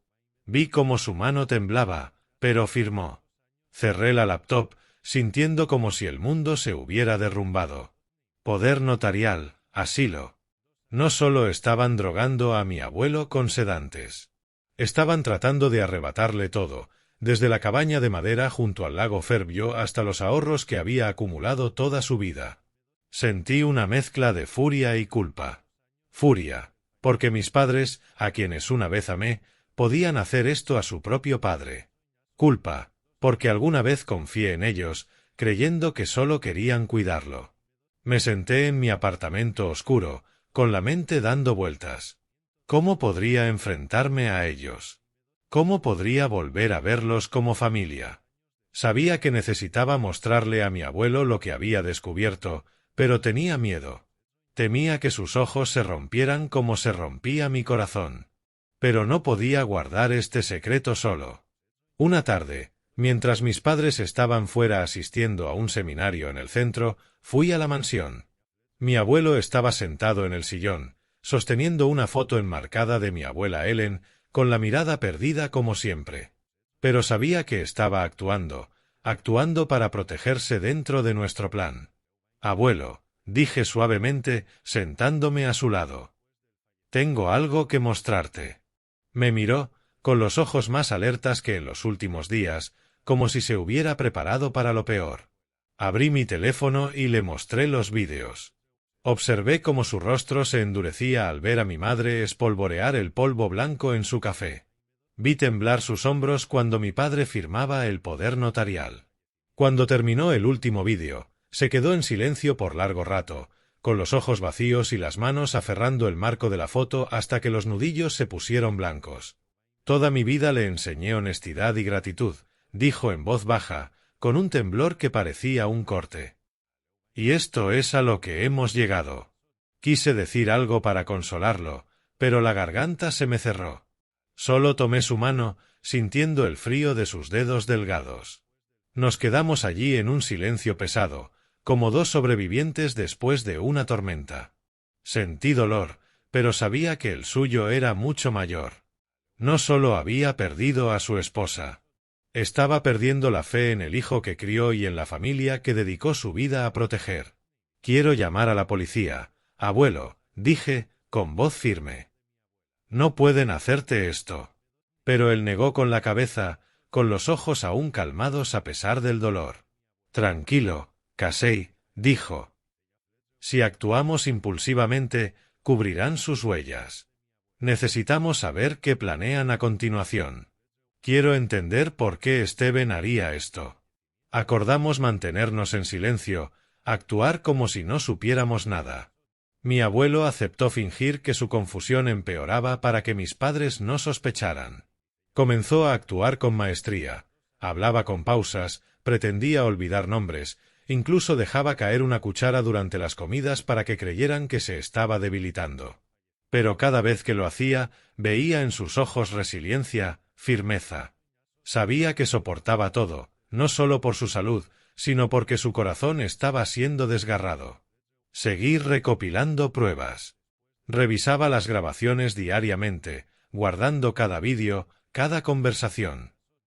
Vi cómo su mano temblaba, pero firmó. Cerré la laptop, sintiendo como si el mundo se hubiera derrumbado. Poder notarial, asilo. No solo estaban drogando a mi abuelo con sedantes. Estaban tratando de arrebatarle todo, desde la cabaña de madera junto al lago Fairview hasta los ahorros que había acumulado toda su vida. Sentí una mezcla de furia y culpa. Furia, porque mis padres, a quienes una vez amé, podían hacer esto a su propio padre. Culpa, porque alguna vez confié en ellos, creyendo que solo querían cuidarlo. Me senté en mi apartamento oscuro, con la mente dando vueltas. ¿Cómo podría enfrentarme a ellos? ¿Cómo podría volver a verlos como familia? Sabía que necesitaba mostrarle a mi abuelo lo que había descubierto, pero tenía miedo. Temía que sus ojos se rompieran como se rompía mi corazón. Pero no podía guardar este secreto solo. Una tarde, mientras mis padres estaban fuera asistiendo a un seminario en el centro, fui a la mansión. Mi abuelo estaba sentado en el sillón, sosteniendo una foto enmarcada de mi abuela Ellen, con la mirada perdida como siempre. Pero sabía que estaba actuando para protegerse dentro de nuestro plan. «Abuelo», dije suavemente, sentándome a su lado. «Tengo algo que mostrarte». Me miró, con los ojos más alertas que en los últimos días, como si se hubiera preparado para lo peor. Abrí mi teléfono y le mostré los vídeos. Observé cómo su rostro se endurecía al ver a mi madre espolvorear el polvo blanco en su café. Vi temblar sus hombros cuando mi padre firmaba el poder notarial. Cuando terminó el último vídeo, se quedó en silencio por largo rato, con los ojos vacíos y las manos aferrando el marco de la foto hasta que los nudillos se pusieron blancos. «Toda mi vida le enseñé honestidad y gratitud», dijo en voz baja, con un temblor que parecía un corte. «Y esto es a lo que hemos llegado». Quise decir algo para consolarlo, pero la garganta se me cerró. Solo tomé su mano, sintiendo el frío de sus dedos delgados. Nos quedamos allí en un silencio pesado, como dos sobrevivientes después de una tormenta. Sentí dolor, pero sabía que el suyo era mucho mayor. No solo había perdido a su esposa. Estaba perdiendo la fe en el hijo que crió y en la familia que dedicó su vida a proteger. «Quiero llamar a la policía, abuelo», dije, con voz firme. «No pueden hacerte esto». Pero él negó con la cabeza, con los ojos aún calmados a pesar del dolor. «Tranquilo, Casey», dijo. «Si actuamos impulsivamente, cubrirán sus huellas. Necesitamos saber qué planean a continuación. Quiero entender por qué Steven haría esto». Acordamos mantenernos en silencio, actuar como si no supiéramos nada. Mi abuelo aceptó fingir que su confusión empeoraba para que mis padres no sospecharan. Comenzó a actuar con maestría. Hablaba con pausas, pretendía olvidar nombres, incluso dejaba caer una cuchara durante las comidas para que creyeran que se estaba debilitando. Pero cada vez que lo hacía, veía en sus ojos resiliencia, firmeza. Sabía que soportaba todo, no solo por su salud, sino porque su corazón estaba siendo desgarrado. Seguí recopilando pruebas. Revisaba las grabaciones diariamente, guardando cada vídeo, cada conversación.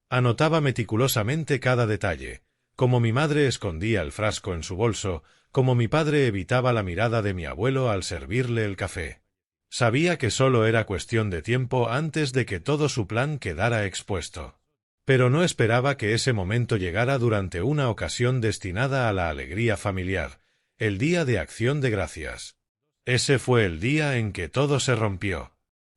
Anotaba meticulosamente cada detalle, como mi madre escondía el frasco en su bolso, como mi padre evitaba la mirada de mi abuelo al servirle el café. Sabía que solo era cuestión de tiempo antes de que todo su plan quedara expuesto. Pero no esperaba que ese momento llegara durante una ocasión destinada a la alegría familiar, el día de Acción de Gracias. Ese fue el día en que todo se rompió.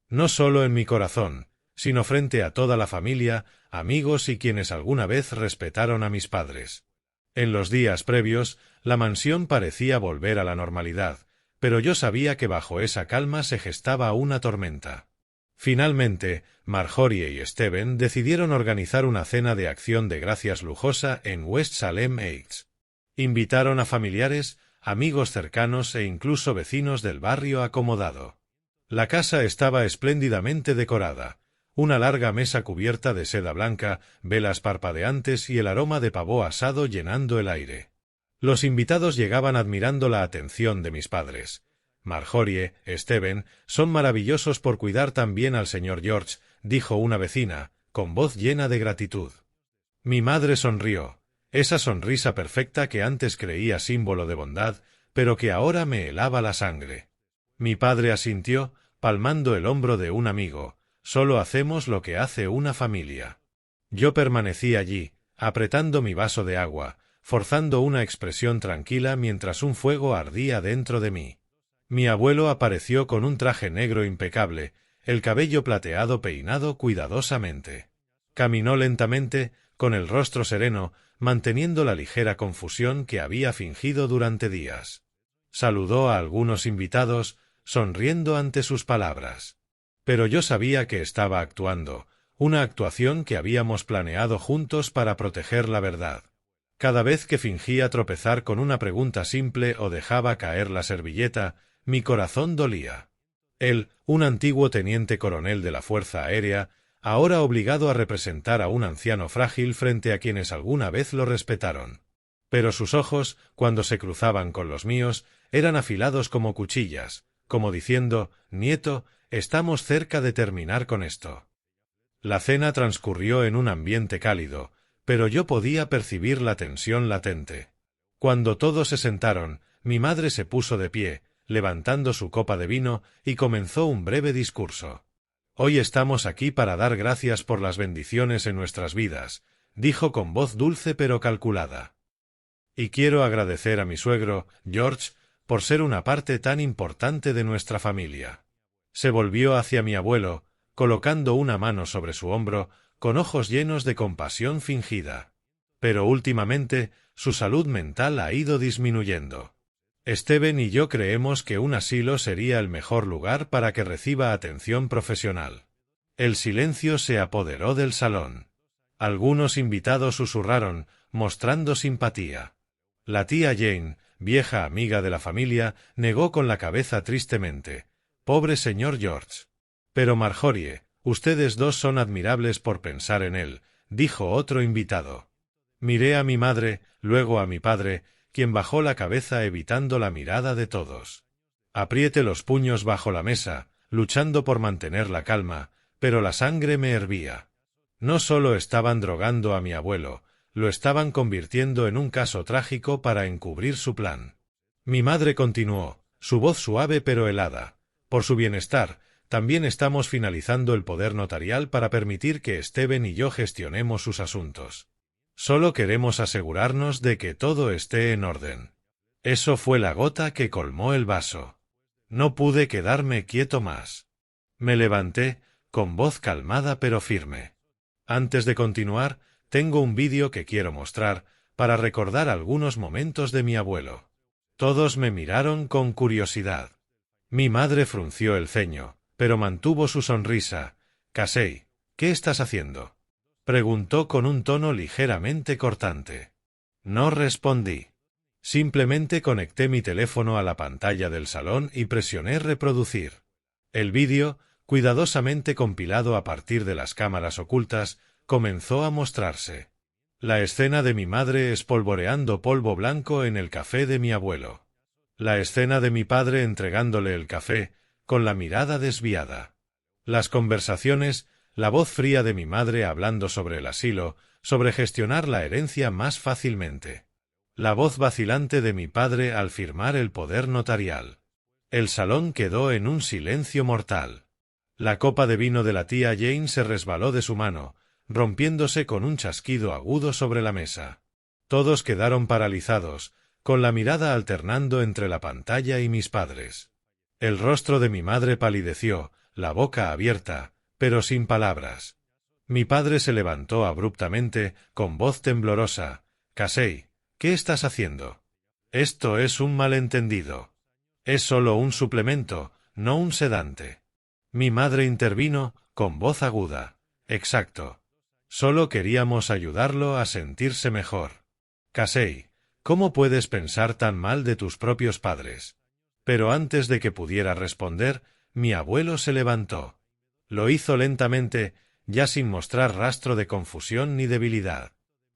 No solo en mi corazón, sino frente a toda la familia, amigos y quienes alguna vez respetaron a mis padres. En los días previos, la mansión parecía volver a la normalidad, pero yo sabía que bajo esa calma se gestaba una tormenta. Finalmente, Marjorie y Steven decidieron organizar una cena de Acción de Gracias lujosa en West Salem Heights. Invitaron a familiares, amigos cercanos e incluso vecinos del barrio acomodado. La casa estaba espléndidamente decorada. Una larga mesa cubierta de seda blanca, velas parpadeantes y el aroma de pavó asado llenando el aire. Los invitados llegaban admirando la atención de mis padres. Marjorie, Steven, son maravillosos por cuidar tan bien al señor George, dijo una vecina, con voz llena de gratitud. Mi madre sonrió, esa sonrisa perfecta que antes creía símbolo de bondad, pero que ahora me helaba la sangre. Mi padre asintió, palmando el hombro de un amigo. Solo hacemos lo que hace una familia. Yo permanecí allí, apretando mi vaso de agua, forzando una expresión tranquila mientras un fuego ardía dentro de mí. Mi abuelo apareció con un traje negro impecable, el cabello plateado peinado cuidadosamente. Caminó lentamente, con el rostro sereno, manteniendo la ligera confusión que había fingido durante días. Saludó a algunos invitados, sonriendo ante sus palabras. Pero yo sabía que estaba actuando, una actuación que habíamos planeado juntos para proteger la verdad. Cada vez que fingía tropezar con una pregunta simple o dejaba caer la servilleta, mi corazón dolía. Él, un antiguo teniente coronel de la Fuerza Aérea, ahora obligado a representar a un anciano frágil frente a quienes alguna vez lo respetaron. Pero sus ojos, cuando se cruzaban con los míos, eran afilados como cuchillas, como diciendo, «Nieto, estamos cerca de terminar con esto». La cena transcurrió en un ambiente cálido, pero yo podía percibir la tensión latente. Cuando todos se sentaron, mi madre se puso de pie, levantando su copa de vino, y comenzó un breve discurso. «Hoy estamos aquí para dar gracias por las bendiciones en nuestras vidas», dijo con voz dulce pero calculada. «Y quiero agradecer a mi suegro, George, por ser una parte tan importante de nuestra familia». Se volvió hacia mi abuelo, colocando una mano sobre su hombro, con ojos llenos de compasión fingida. Pero últimamente, su salud mental ha ido disminuyendo. Steven y yo creemos que un asilo sería el mejor lugar para que reciba atención profesional. El silencio se apoderó del salón. Algunos invitados susurraron, mostrando simpatía. La tía Jane, vieja amiga de la familia, negó con la cabeza tristemente. «Pobre señor George». «Pero Marjorie, ustedes dos son admirables por pensar en él», dijo otro invitado. Miré a mi madre, luego a mi padre, quien bajó la cabeza evitando la mirada de todos. Apriete los puños bajo la mesa, luchando por mantener la calma, pero la sangre me hervía. No solo estaban drogando a mi abuelo, lo estaban convirtiendo en un caso trágico para encubrir su plan. Mi madre continuó, su voz suave pero helada. «Por su bienestar, también estamos finalizando el poder notarial para permitir que Steven y yo gestionemos sus asuntos. Solo queremos asegurarnos de que todo esté en orden». Eso fue la gota que colmó el vaso. No pude quedarme quieto más. Me levanté, con voz calmada pero firme. Antes de continuar, tengo un vídeo que quiero mostrar, para recordar algunos momentos de mi abuelo. Todos me miraron con curiosidad. Mi madre frunció el ceño, pero mantuvo su sonrisa. «Casey, ¿qué estás haciendo?», preguntó con un tono ligeramente cortante. No respondí. Simplemente conecté mi teléfono a la pantalla del salón y presioné reproducir. El vídeo, cuidadosamente compilado a partir de las cámaras ocultas, comenzó a mostrarse. La escena de mi madre espolvoreando polvo blanco en el café de mi abuelo. La escena de mi padre entregándole el café, con la mirada desviada. Las conversaciones, la voz fría de mi madre hablando sobre el asilo, sobre gestionar la herencia más fácilmente. La voz vacilante de mi padre al firmar el poder notarial. El salón quedó en un silencio mortal. La copa de vino de la tía Jane se resbaló de su mano, rompiéndose con un chasquido agudo sobre la mesa. Todos quedaron paralizados, con la mirada alternando entre la pantalla y mis padres. El rostro de mi madre palideció, la boca abierta, pero sin palabras. Mi padre se levantó abruptamente, con voz temblorosa. «Casey, ¿qué estás haciendo? Esto es un malentendido. Es solo un suplemento, no un sedante». Mi madre intervino, con voz aguda. «Exacto. Solo queríamos ayudarlo a sentirse mejor. Casey, ¿cómo puedes pensar tan mal de tus propios padres?» Pero antes de que pudiera responder, mi abuelo se levantó. Lo hizo lentamente, ya sin mostrar rastro de confusión ni debilidad.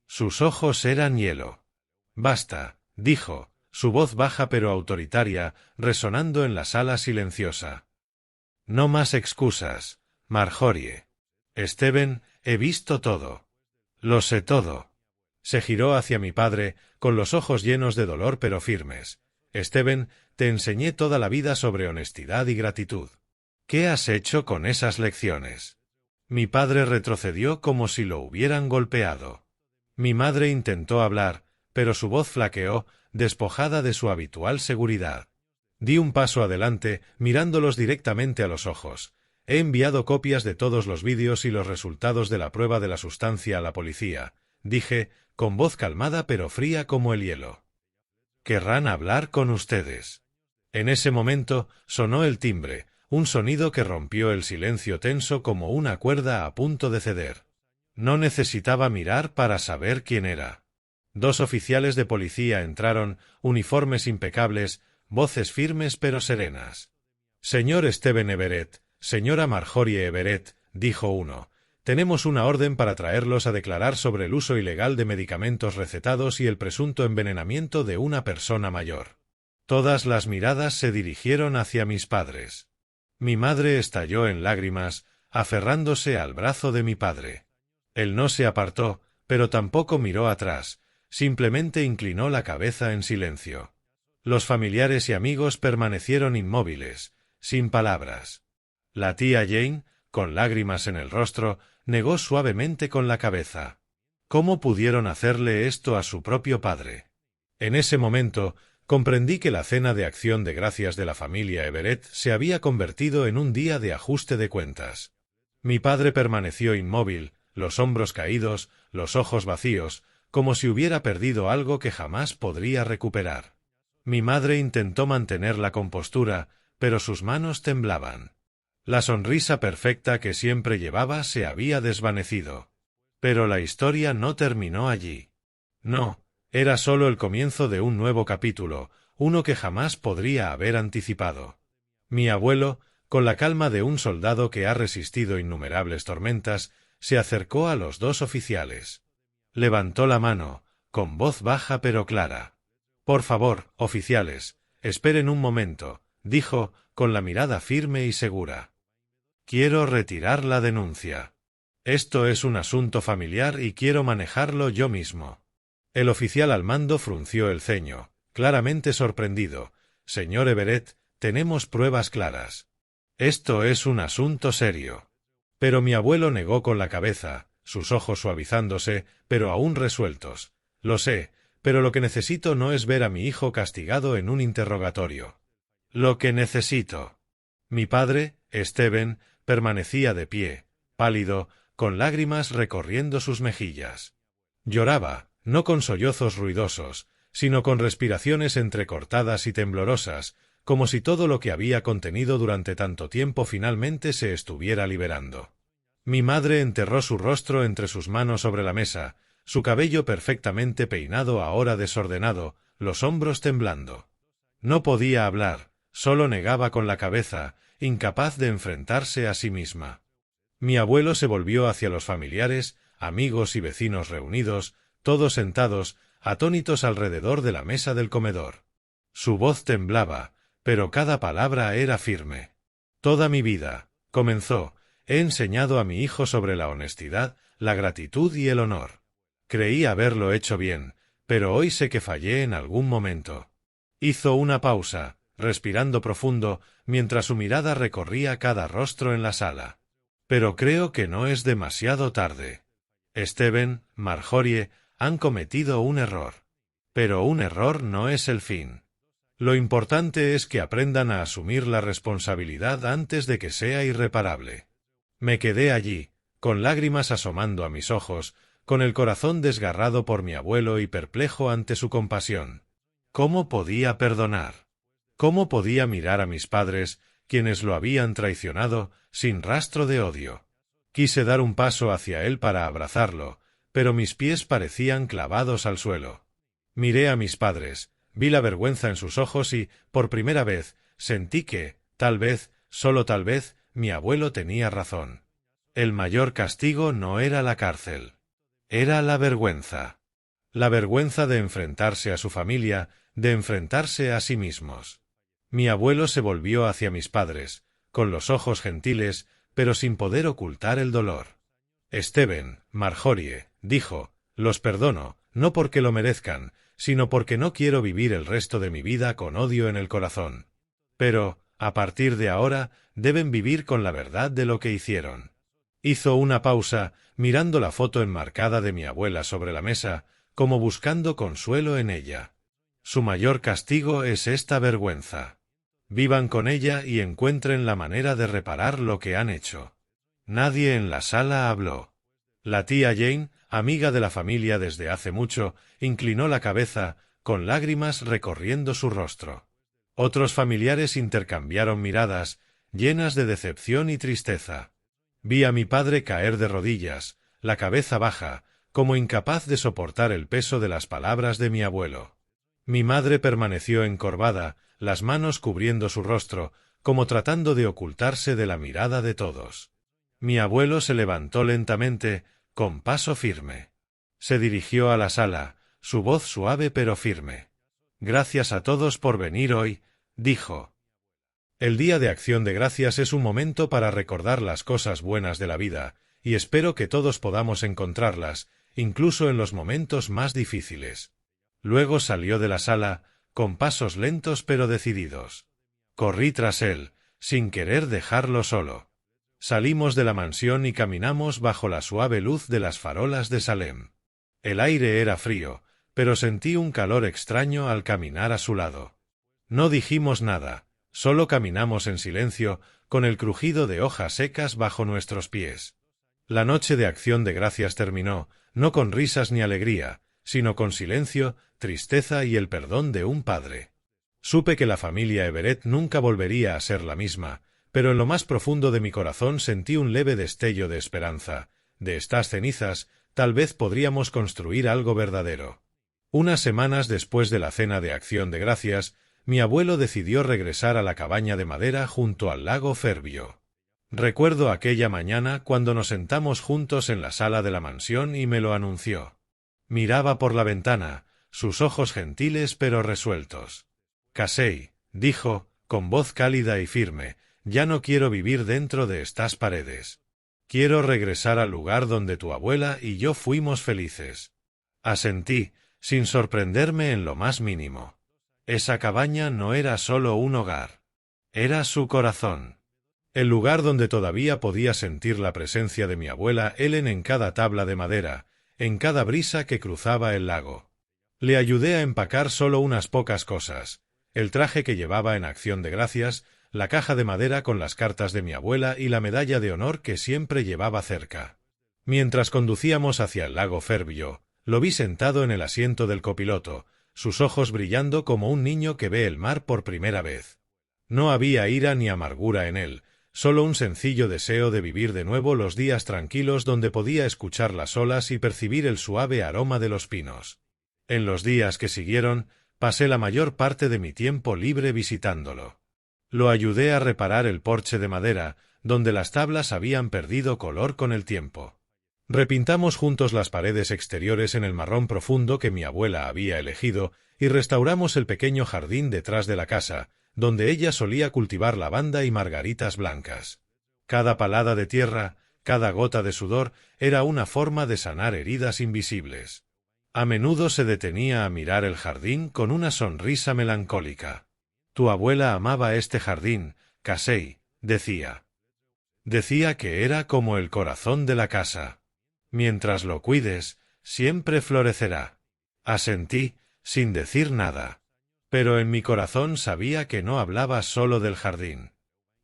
Sus ojos eran hielo. «Basta», dijo, su voz baja pero autoritaria, resonando en la sala silenciosa. «No más excusas, Marjorie. Steven, he visto todo. Lo sé todo». Se giró hacia mi padre, con los ojos llenos de dolor pero firmes. «Steven, te enseñé toda la vida sobre honestidad y gratitud. ¿Qué has hecho con esas lecciones?» Mi padre retrocedió como si lo hubieran golpeado. Mi madre intentó hablar, pero su voz flaqueó, despojada de su habitual seguridad. Di un paso adelante, mirándolos directamente a los ojos. «He enviado copias de todos los vídeos y los resultados de la prueba de la sustancia a la policía», dije, con voz calmada pero fría como el hielo. «Querrán hablar con ustedes». En ese momento sonó el timbre, un sonido que rompió el silencio tenso como una cuerda a punto de ceder. No necesitaba mirar para saber quién era. 2 oficiales de policía entraron, uniformes impecables, voces firmes pero serenas. «Señor Steven Everett, señora Marjorie Everett», dijo uno, «tenemos una orden para traerlos a declarar sobre el uso ilegal de medicamentos recetados y el presunto envenenamiento de una persona mayor». Todas las miradas se dirigieron hacia mis padres. Mi madre estalló en lágrimas, aferrándose al brazo de mi padre. Él no se apartó, pero tampoco miró atrás, simplemente inclinó la cabeza en silencio. Los familiares y amigos permanecieron inmóviles, sin palabras. La tía Jane, con lágrimas en el rostro, negó suavemente con la cabeza. ¿Cómo pudieron hacerle esto a su propio padre? En ese momento, comprendí que la cena de acción de gracias de la familia Everett se había convertido en un día de ajuste de cuentas. Mi padre permaneció inmóvil, los hombros caídos, los ojos vacíos, como si hubiera perdido algo que jamás podría recuperar. Mi madre intentó mantener la compostura, pero sus manos temblaban. La sonrisa perfecta que siempre llevaba se había desvanecido. Pero la historia no terminó allí. No. Era solo el comienzo de un nuevo capítulo, uno que jamás podría haber anticipado. Mi abuelo, con la calma de un soldado que ha resistido innumerables tormentas, se acercó a los 2 oficiales. Levantó la mano, con voz baja pero clara. «Por favor, oficiales, esperen un momento», dijo, con la mirada firme y segura. «Quiero retirar la denuncia. Esto es un asunto familiar y quiero manejarlo yo mismo». El oficial al mando frunció el ceño, claramente sorprendido. «Señor Everett, tenemos pruebas claras. Esto es un asunto serio». Pero mi abuelo negó con la cabeza, sus ojos suavizándose, pero aún resueltos. «Lo sé, pero lo que necesito no es ver a mi hijo castigado en un interrogatorio. Lo que necesito». Mi padre, Steven, permanecía de pie, pálido, con lágrimas recorriendo sus mejillas. Lloraba. No con sollozos ruidosos, sino con respiraciones entrecortadas y temblorosas, como si todo lo que había contenido durante tanto tiempo finalmente se estuviera liberando. Mi madre enterró su rostro entre sus manos sobre la mesa, su cabello perfectamente peinado ahora desordenado, los hombros temblando. No podía hablar, solo negaba con la cabeza, incapaz de enfrentarse a sí misma. Mi abuelo se volvió hacia los familiares, amigos y vecinos reunidos, todos sentados, atónitos alrededor de la mesa del comedor. Su voz temblaba, pero cada palabra era firme. «Toda mi vida», comenzó, «he enseñado a mi hijo sobre la honestidad, la gratitud y el honor. Creí haberlo hecho bien, pero hoy sé que fallé en algún momento». Hizo una pausa, respirando profundo, mientras su mirada recorría cada rostro en la sala. «Pero creo que no es demasiado tarde. Steven, Marjorie, han cometido un error. Pero un error no es el fin. Lo importante es que aprendan a asumir la responsabilidad antes de que sea irreparable. Me quedé allí, con lágrimas asomando a mis ojos, con el corazón desgarrado por mi abuelo y perplejo ante su compasión. ¿Cómo podía perdonar? ¿Cómo podía mirar a mis padres, quienes lo habían traicionado, sin rastro de odio? Quise dar un paso hacia él para abrazarlo, pero mis pies parecían clavados al suelo. Miré a mis padres, vi la vergüenza en sus ojos y, por primera vez, sentí que, tal vez, solo tal vez, mi abuelo tenía razón. El mayor castigo no era la cárcel. Era la vergüenza. La vergüenza de enfrentarse a su familia, de enfrentarse a sí mismos. Mi abuelo se volvió hacia mis padres, con los ojos gentiles, pero sin poder ocultar el dolor. Stephen, Marjorie, dijo, los perdono, no porque lo merezcan, sino porque no quiero vivir el resto de mi vida con odio en el corazón. Pero, a partir de ahora, deben vivir con la verdad de lo que hicieron. Hizo una pausa, mirando la foto enmarcada de mi abuela sobre la mesa, como buscando consuelo en ella. Su mayor castigo es esta vergüenza. Vivan con ella y encuentren la manera de reparar lo que han hecho. Nadie en la sala habló. La tía Jane, amiga de la familia desde hace mucho, inclinó la cabeza, con lágrimas recorriendo su rostro. Otros familiares intercambiaron miradas, llenas de decepción y tristeza. Vi a mi padre caer de rodillas, la cabeza baja, como incapaz de soportar el peso de las palabras de mi abuelo. Mi madre permaneció encorvada, las manos cubriendo su rostro, como tratando de ocultarse de la mirada de todos. Mi abuelo se levantó lentamente, con paso firme. Se dirigió a la sala, su voz suave pero firme. Gracias a todos por venir hoy, dijo. El Día de Acción de Gracias es un momento para recordar las cosas buenas de la vida, y espero que todos podamos encontrarlas, incluso en los momentos más difíciles. Luego salió de la sala, con pasos lentos pero decididos. Corrí tras él, sin querer dejarlo solo. Salimos de la mansión y caminamos bajo la suave luz de las farolas de Salem. El aire era frío, pero sentí un calor extraño al caminar a su lado. No dijimos nada, solo caminamos en silencio, con el crujido de hojas secas bajo nuestros pies. La noche de Acción de Gracias terminó, no con risas ni alegría, sino con silencio, tristeza y el perdón de un padre. Supe que la familia Everett nunca volvería a ser la misma, pero en lo más profundo de mi corazón sentí un leve destello de esperanza. De estas cenizas, tal vez podríamos construir algo verdadero. Unas semanas después de la cena de Acción de Gracias, mi abuelo decidió regresar a la cabaña de madera junto al lago Fairview. Recuerdo aquella mañana cuando nos sentamos juntos en la sala de la mansión y me lo anunció. Miraba por la ventana, sus ojos gentiles pero resueltos. Casey, dijo, con voz cálida y firme, ya no quiero vivir dentro de estas paredes. Quiero regresar al lugar donde tu abuela y yo fuimos felices. Asentí, sin sorprenderme en lo más mínimo. Esa cabaña no era solo un hogar. Era su corazón. El lugar donde todavía podía sentir la presencia de mi abuela Ellen en cada tabla de madera, en cada brisa que cruzaba el lago. Le ayudé a empacar solo unas pocas cosas, el traje que llevaba en Acción de Gracias, la caja de madera con las cartas de mi abuela y la medalla de honor que siempre llevaba cerca. Mientras conducíamos hacia el lago Fairview, lo vi sentado en el asiento del copiloto, sus ojos brillando como un niño que ve el mar por primera vez. No había ira ni amargura en él, solo un sencillo deseo de vivir de nuevo los días tranquilos donde podía escuchar las olas y percibir el suave aroma de los pinos. En los días que siguieron, pasé la mayor parte de mi tiempo libre visitándolo. Lo ayudé a reparar el porche de madera, donde las tablas habían perdido color con el tiempo. Repintamos juntos las paredes exteriores en el marrón profundo que mi abuela había elegido y restauramos el pequeño jardín detrás de la casa, donde ella solía cultivar lavanda y margaritas blancas. Cada palada de tierra, cada gota de sudor, era una forma de sanar heridas invisibles. A menudo se detenía a mirar el jardín con una sonrisa melancólica. Tu abuela amaba este jardín, Casey, decía. Decía que era como el corazón de la casa. Mientras lo cuides, siempre florecerá. Asentí, sin decir nada. Pero en mi corazón sabía que no hablaba solo del jardín.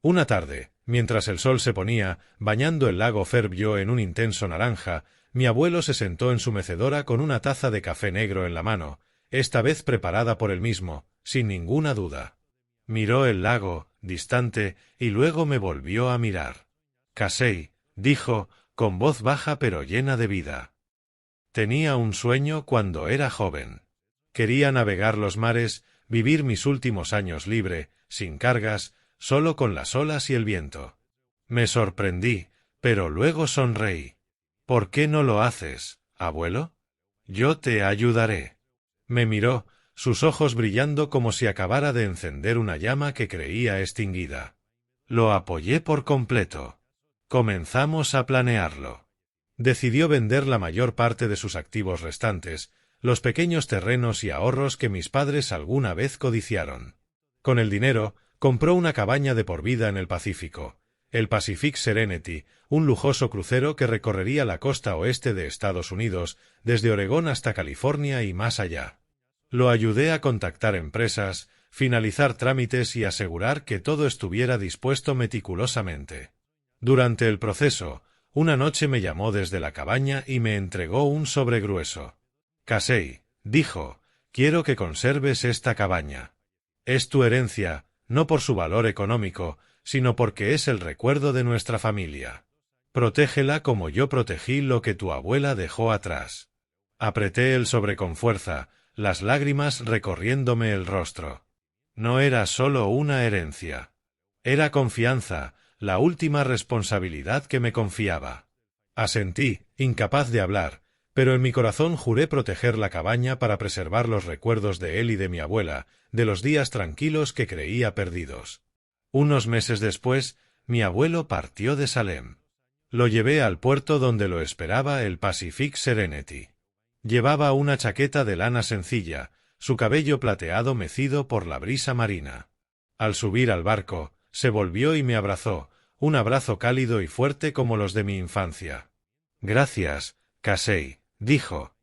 Una tarde, mientras el sol se ponía, bañando el lago Fairview en un intenso naranja, mi abuelo se sentó en su mecedora con una taza de café negro en la mano, esta vez preparada por él mismo, sin ninguna duda. Miró el lago, distante, y luego me volvió a mirar. «Casey», dijo, con voz baja pero llena de vida. Tenía un sueño cuando era joven. Quería navegar los mares, vivir mis últimos años libre, sin cargas, solo con las olas y el viento. Me sorprendí, pero luego sonreí. «¿Por qué no lo haces, abuelo? Yo te ayudaré». Me miró, sus ojos brillando como si acabara de encender una llama que creía extinguida. Lo apoyé por completo. Comenzamos a planearlo. Decidió vender la mayor parte de sus activos restantes, los pequeños terrenos y ahorros que mis padres alguna vez codiciaron. Con el dinero, compró una cabaña de por vida en el Pacífico, el Pacific Serenity, un lujoso crucero que recorrería la costa oeste de Estados Unidos, desde Oregón hasta California y más allá. Lo ayudé a contactar empresas, finalizar trámites y asegurar que todo estuviera dispuesto meticulosamente. Durante el proceso, una noche me llamó desde la cabaña y me entregó un sobre grueso. «Casey», dijo, «quiero que conserves esta cabaña. Es tu herencia, no por su valor económico, sino porque es el recuerdo de nuestra familia. Protégela como yo protegí lo que tu abuela dejó atrás». Apreté el sobre con fuerza, las lágrimas recorriéndome el rostro. No era solo una herencia. Era confianza, la última responsabilidad que me confiaba. Asentí, incapaz de hablar, pero en mi corazón juré proteger la cabaña para preservar los recuerdos de él y de mi abuela, de los días tranquilos que creía perdidos. Unos meses después, mi abuelo partió de Salem. Lo llevé al puerto donde lo esperaba el Pacific Serenity. Llevaba una chaqueta de lana sencilla, su cabello plateado mecido por la brisa marina. Al subir al barco, se volvió y me abrazó, un abrazo cálido y fuerte como los de mi infancia. «Gracias, Casey», dijo.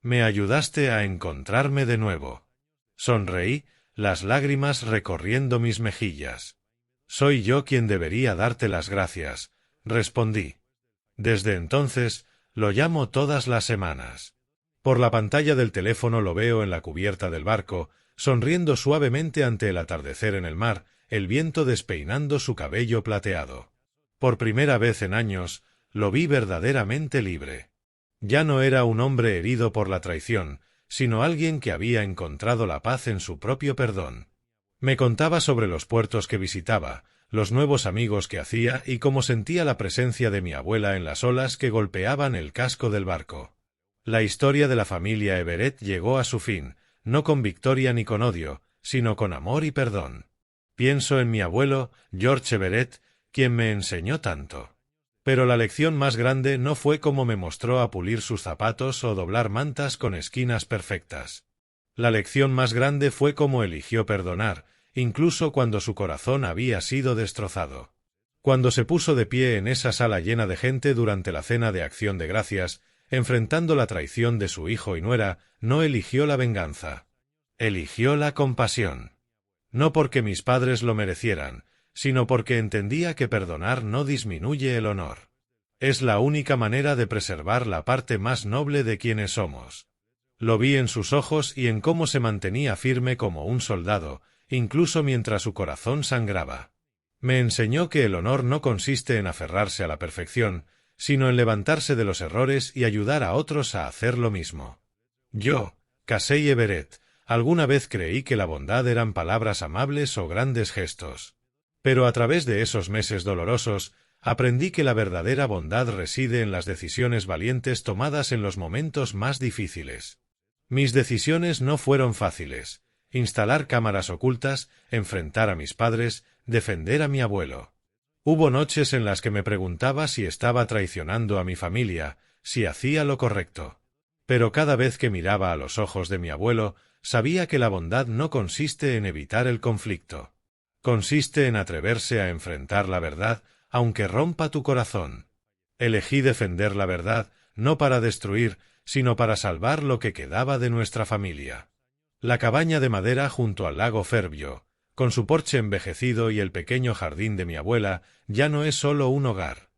«Me ayudaste a encontrarme de nuevo». Sonreí, las lágrimas recorriendo mis mejillas. «Soy yo quien debería darte las gracias», respondí. Desde entonces, lo llamo todas las semanas. Por la pantalla del teléfono lo veo en la cubierta del barco, sonriendo suavemente ante el atardecer en el mar, el viento despeinando su cabello plateado. Por primera vez en años, lo vi verdaderamente libre. Ya no era un hombre herido por la traición, sino alguien que había encontrado la paz en su propio perdón. Me contaba sobre los puertos que visitaba, los nuevos amigos que hacía y cómo sentía la presencia de mi abuela en las olas que golpeaban el casco del barco. La historia de la familia Everett llegó a su fin, no con victoria ni con odio, sino con amor y perdón. Pienso en mi abuelo, George Everett, quien me enseñó tanto. Pero la lección más grande no fue cómo me mostró a pulir sus zapatos o doblar mantas con esquinas perfectas. La lección más grande fue cómo eligió perdonar, incluso cuando su corazón había sido destrozado. Cuando se puso de pie en esa sala llena de gente durante la cena de Acción de Gracias, enfrentando la traición de su hijo y nuera, no eligió la venganza. Eligió la compasión. No porque mis padres lo merecieran, sino porque entendía que perdonar no disminuye el honor. Es la única manera de preservar la parte más noble de quienes somos. Lo vi en sus ojos y en cómo se mantenía firme como un soldado, incluso mientras su corazón sangraba. Me enseñó que el honor no consiste en aferrarse a la perfección, sino en levantarse de los errores y ayudar a otros a hacer lo mismo. Yo, Casey Everett, alguna vez creí que la bondad eran palabras amables o grandes gestos. Pero a través de esos meses dolorosos, aprendí que la verdadera bondad reside en las decisiones valientes tomadas en los momentos más difíciles. Mis decisiones no fueron fáciles. Instalar cámaras ocultas, enfrentar a mis padres, defender a mi abuelo. Hubo noches en las que me preguntaba si estaba traicionando a mi familia, si hacía lo correcto. Pero cada vez que miraba a los ojos de mi abuelo, sabía que la bondad no consiste en evitar el conflicto. Consiste en atreverse a enfrentar la verdad, aunque rompa tu corazón. Elegí defender la verdad, no para destruir, sino para salvar lo que quedaba de nuestra familia. La cabaña de madera junto al lago Fervio, con su porche envejecido y el pequeño jardín de mi abuela, ya no es solo un hogar.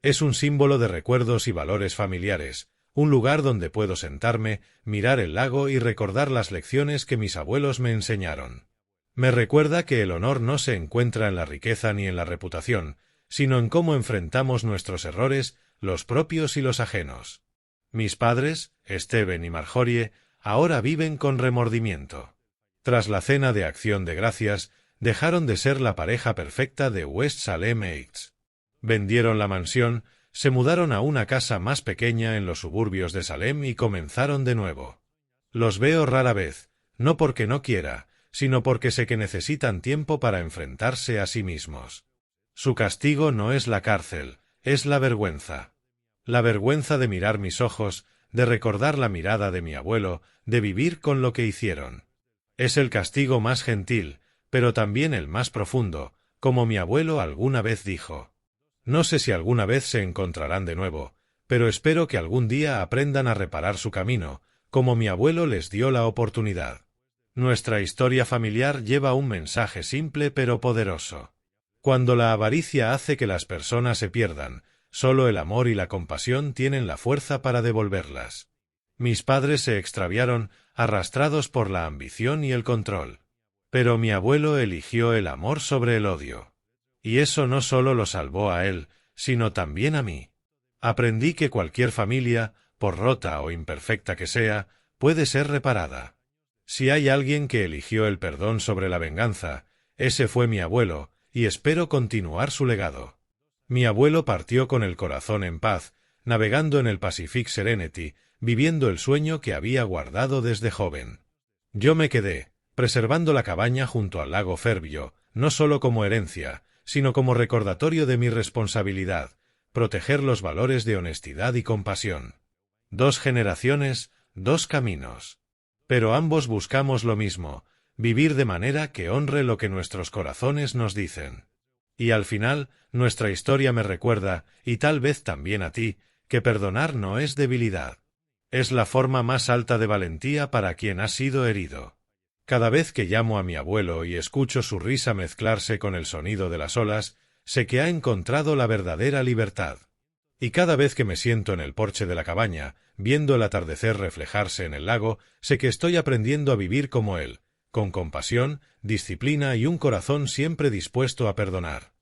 Es un símbolo de recuerdos y valores familiares, un lugar donde puedo sentarme, mirar el lago y recordar las lecciones que mis abuelos me enseñaron. Me recuerda que el honor no se encuentra en la riqueza ni en la reputación, sino en cómo enfrentamos nuestros errores, los propios y los ajenos. Mis padres, Steven y Marjorie, ahora viven con remordimiento. Tras la cena de Acción de Gracias, dejaron de ser la pareja perfecta de West Salem Heights. Vendieron la mansión, se mudaron a una casa más pequeña en los suburbios de Salem y comenzaron de nuevo. Los veo rara vez, no porque no quiera, sino porque sé que necesitan tiempo para enfrentarse a sí mismos. Su castigo no es la cárcel, es la vergüenza. La vergüenza de mirar mis ojos, de recordar la mirada de mi abuelo, de vivir con lo que hicieron. Es el castigo más gentil, pero también el más profundo, como mi abuelo alguna vez dijo. No sé si alguna vez se encontrarán de nuevo, pero espero que algún día aprendan a reparar su camino, como mi abuelo les dio la oportunidad. Nuestra historia familiar lleva un mensaje simple pero poderoso. Cuando la avaricia hace que las personas se pierdan, solo el amor y la compasión tienen la fuerza para devolverlas. Mis padres se extraviaron, arrastrados por la ambición y el control. Pero mi abuelo eligió el amor sobre el odio. Y eso no solo lo salvó a él, sino también a mí. Aprendí que cualquier familia, por rota o imperfecta que sea, puede ser reparada. Si hay alguien que eligió el perdón sobre la venganza, ese fue mi abuelo, y espero continuar su legado. Mi abuelo partió con el corazón en paz, navegando en el Pacific Serenity, viviendo el sueño que había guardado desde joven. Yo me quedé, preservando la cabaña junto al lago Fervio, no solo como herencia, sino como recordatorio de mi responsabilidad, proteger los valores de honestidad y compasión. 2 generaciones, 2 caminos. Pero ambos buscamos lo mismo, vivir de manera que honre lo que nuestros corazones nos dicen. Y al final, nuestra historia me recuerda, y tal vez también a ti, que perdonar no es debilidad. Es la forma más alta de valentía para quien ha sido herido. Cada vez que llamo a mi abuelo y escucho su risa mezclarse con el sonido de las olas, sé que ha encontrado la verdadera libertad. Y cada vez que me siento en el porche de la cabaña, viendo el atardecer reflejarse en el lago, sé que estoy aprendiendo a vivir como él, con compasión, disciplina y un corazón siempre dispuesto a perdonar.